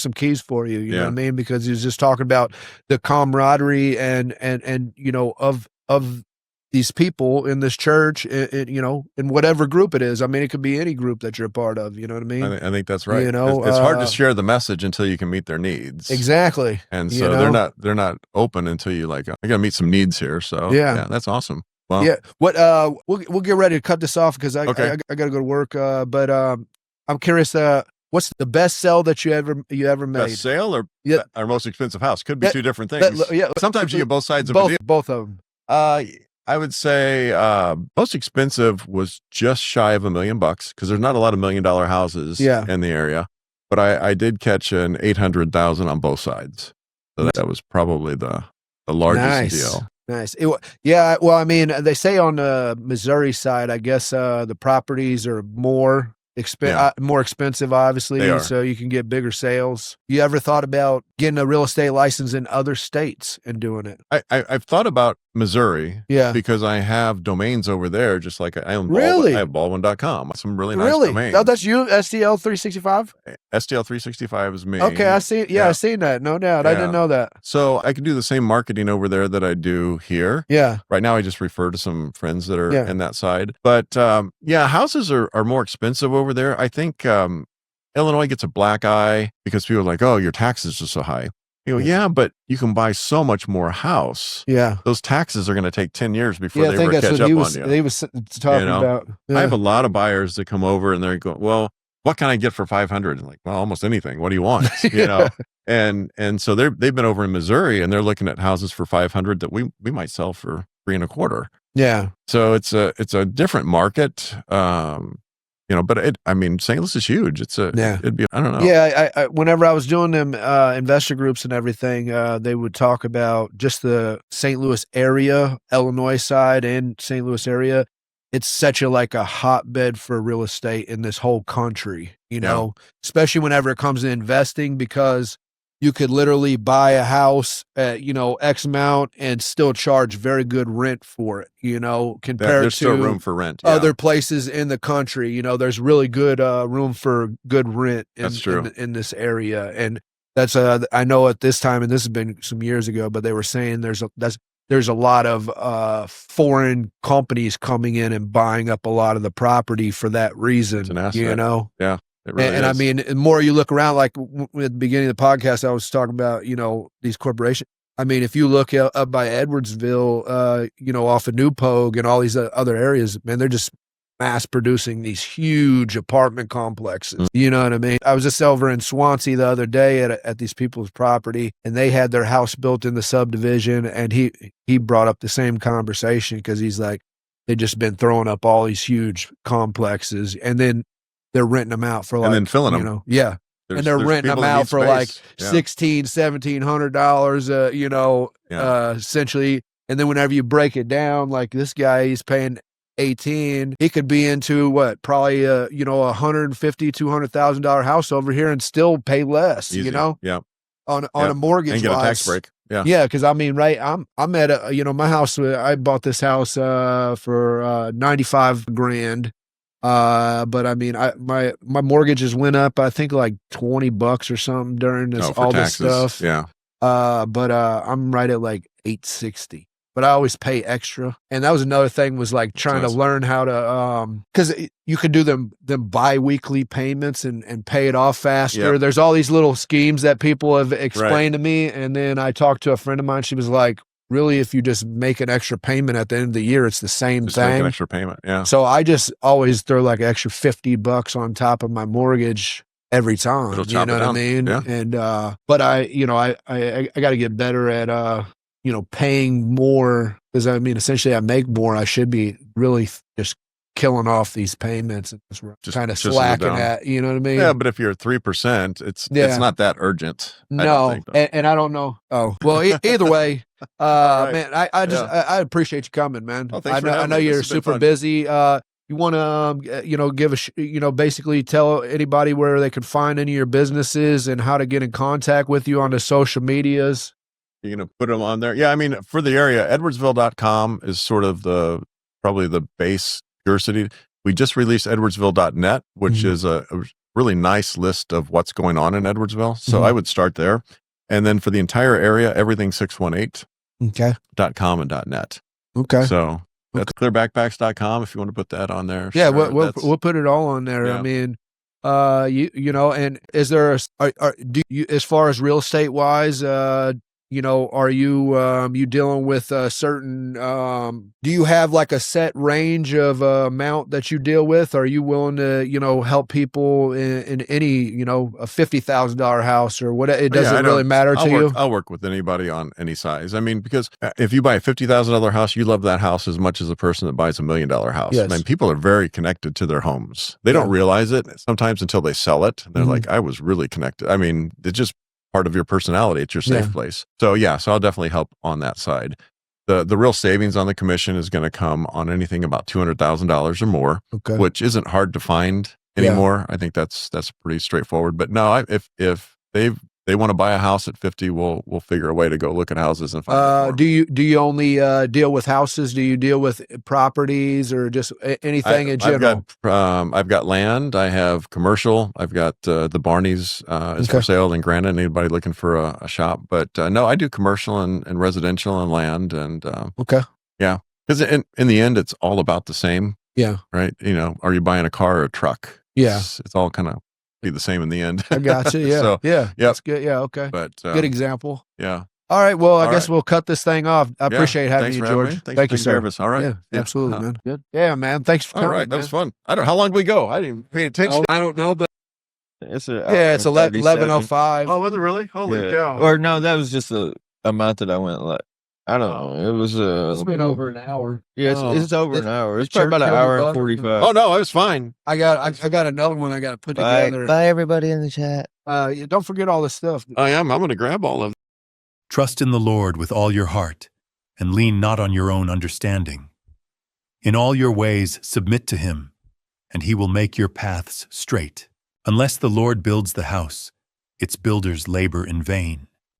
some keys for you." You know what I mean? Because he was just talking about the camaraderie and you know of these people in this church, you know, in whatever group it is. I mean, it could be any group that you're a part of. You know what I mean? I think that's right. You know, it's hard to share the message until you can meet their needs. Exactly. And so they're not open until you like, I got to meet some needs here. So yeah, that's awesome. Well, yeah. What we'll get ready to cut this off because I got to go to work. But I'm curious. What's the best sell that you ever made? Best sale or our most expensive house? Could be two different things. Sometimes you get both sides of a deal. Both of them. I would say most expensive was just shy of $1 million because there's not a lot of $1 million houses in the area. But I did catch an 800,000 on both sides, so that was probably the largest deal. Nice. Yeah. Well, I mean, they say on the Missouri side, I guess the properties are more expensive, obviously, so you can get bigger sales. You ever thought about getting a real estate license in other states and doing it? I've thought about Missouri, because I have domains over there, just like I own I have Baldwin.com, some really nice domains. Oh, that's you, STL 365? STL 365 is me. Okay, I see. Yeah, I seen that. No doubt. I didn't know that. So I can do the same marketing over there that I do here. Yeah. Right now, I just refer to some friends that are in that side. But houses are more expensive over there. I think Illinois gets a black eye because people are like, "Oh, your taxes are so high." You go, yeah, but you can buy so much more house. Yeah. Those taxes are going to take 10 years before they ever catch up on you. He was talking about. Yeah. I have a lot of buyers that come over and they're going, "Well, what can I get for 500?" And like, well, almost anything. What do you want? You know? And so they've been over in Missouri and they're looking at houses for 500 that we might sell for 3.25. Yeah. So it's a different market. You know, but St. Louis is huge. It'd be, I don't know. Yeah. I whenever I was doing them investor groups and everything, they would talk about just the St. Louis area, Illinois side and St. Louis area. It's such a hotbed for real estate in this whole country, you know, especially whenever it comes to investing, because you could literally buy a house at, X amount and still charge very good rent for it, compared there's to still room for rent. Other places in the country. There's really good room for good rent in this area. And that's I know at this time, and this has been some years ago, but they were saying there's a lot of foreign companies coming in and buying up a lot of the property for that reason. It's an asset. Yeah. It really and I mean, the more you look around, like at the beginning of the podcast, I was talking about, these corporations. I mean, if you look up by Edwardsville, off of New Pogue and all these other areas, man, they're just mass producing these huge apartment complexes. You know what I mean? I was just over in Swansea the other day at these people's property, and they had their house built in the subdivision, and he brought up the same conversation because he's like, they've just been throwing up all these huge complexes, and then they're renting them out for and then filling them. Yeah. And they're renting them out for like $1,700, essentially. And then whenever you break it down, like this guy, he's paying 18. He could be into probably $150,000, $200,000 house over here and still pay less. Easy. Yeah. On a mortgage and get a tax break. Yeah. Yeah, because I mean, right, I'm at my house. I bought this house for 95 grand. But I mean, my mortgages went up, I think like $20 or something during all taxes. this stuff. Yeah. But I'm right at like 860. but I always pay extra. And that was another thing, was like trying to learn how to, because you could do them bi-weekly payments and pay it off faster. Yep. There's all these little schemes that people have explained to me. And then I talked to a friend of mine. She was like, really, if you just make an extra payment at the end of the year, it's the same Just make an thing. extra payment. Yeah. So I just always throw like an extra $50 on top of my mortgage every time. It'll You chop know it what I down. mean? Yeah. And but I got to get better at paying more, because I mean, essentially I make more. I should be really just killing off these payments and just kind of chisel it slacking down. at, you know what I mean? Yeah, but if you're at 3%, it's not that urgent. I don't No, think, though. and I don't know. Oh, well, either way, right. man, I just I appreciate you coming, man. Oh, thanks for I having know me. This you're has been super fun. busy. You want to give basically tell anybody where they can find any of your businesses and how to get in contact with you on the social medias. You're going to put them on there? Yeah, I mean, for the area, edwardsville.com is sort of probably the base curiosity. We just released edwardsville.net, which is a really nice list of what's going on in Edwardsville. So I would start there. And then for the entire area, everything 618.com and .net. Okay. So that's clearbackpacks.com if you want to put that on there. Yeah, Sure, we'll put it all on there. Yeah. I mean, and is there do you, as far as real estate wise, are you dealing with a certain, do you have like a set range of amount that you deal with? Are you willing to, help people in any, a $50,000 house or what? It doesn't really matter to you. I'll work with anybody on any size. I mean, because if you buy a $50,000 house, you love that house as much as a person that buys $1 million house. Yes. I mean, people are very connected to their homes. They don't realize it sometimes until they sell it. They're like, I was really connected. I mean, it's just part of your personality. It's your safe place. So so I'll definitely help on that side. The real savings on the commission is going to come on anything about $200,000 or more, which isn't hard to find anymore. I think that's pretty straightforward. But no, if they want to buy a house at 50, we'll figure a way to go look at houses and find more. Do you only deal with houses? Do you deal with properties or just anything in general? I've got land. I have commercial. I've got the Barney's is for sale in Granite. Anybody looking for a shop? But no, I do commercial and residential and land. And yeah, because in the end, it's all about the same. Yeah, right. Are you buying a car or a truck? Yeah, it's all kind of be the same in the end. I got you. Yeah. So, That's good. Yeah. Okay. But good example. Yeah. All right. Well, I guess we'll cut this thing off. I appreciate having you, George. Thank you, sir. All right. Yeah, absolutely, man. Good. Yeah, man. Thanks for coming. All right. That was fun. How long did we go? I didn't even pay attention. I don't know, but it's 11:05. Oh, was it really? Holy cow. Or no, that was just the amount that I went I don't know. It was it's been over an hour. Yeah, it's over an hour. It's probably about an hour and 45. Oh no, I was fine. I got another one I got to put together. Bye everybody in the chat. Don't forget all this stuff. I'm going to grab all of them. Trust in the Lord with all your heart, and lean not on your own understanding. In all your ways submit to him, and he will make your paths straight. Unless the Lord builds the house, its builders labor in vain.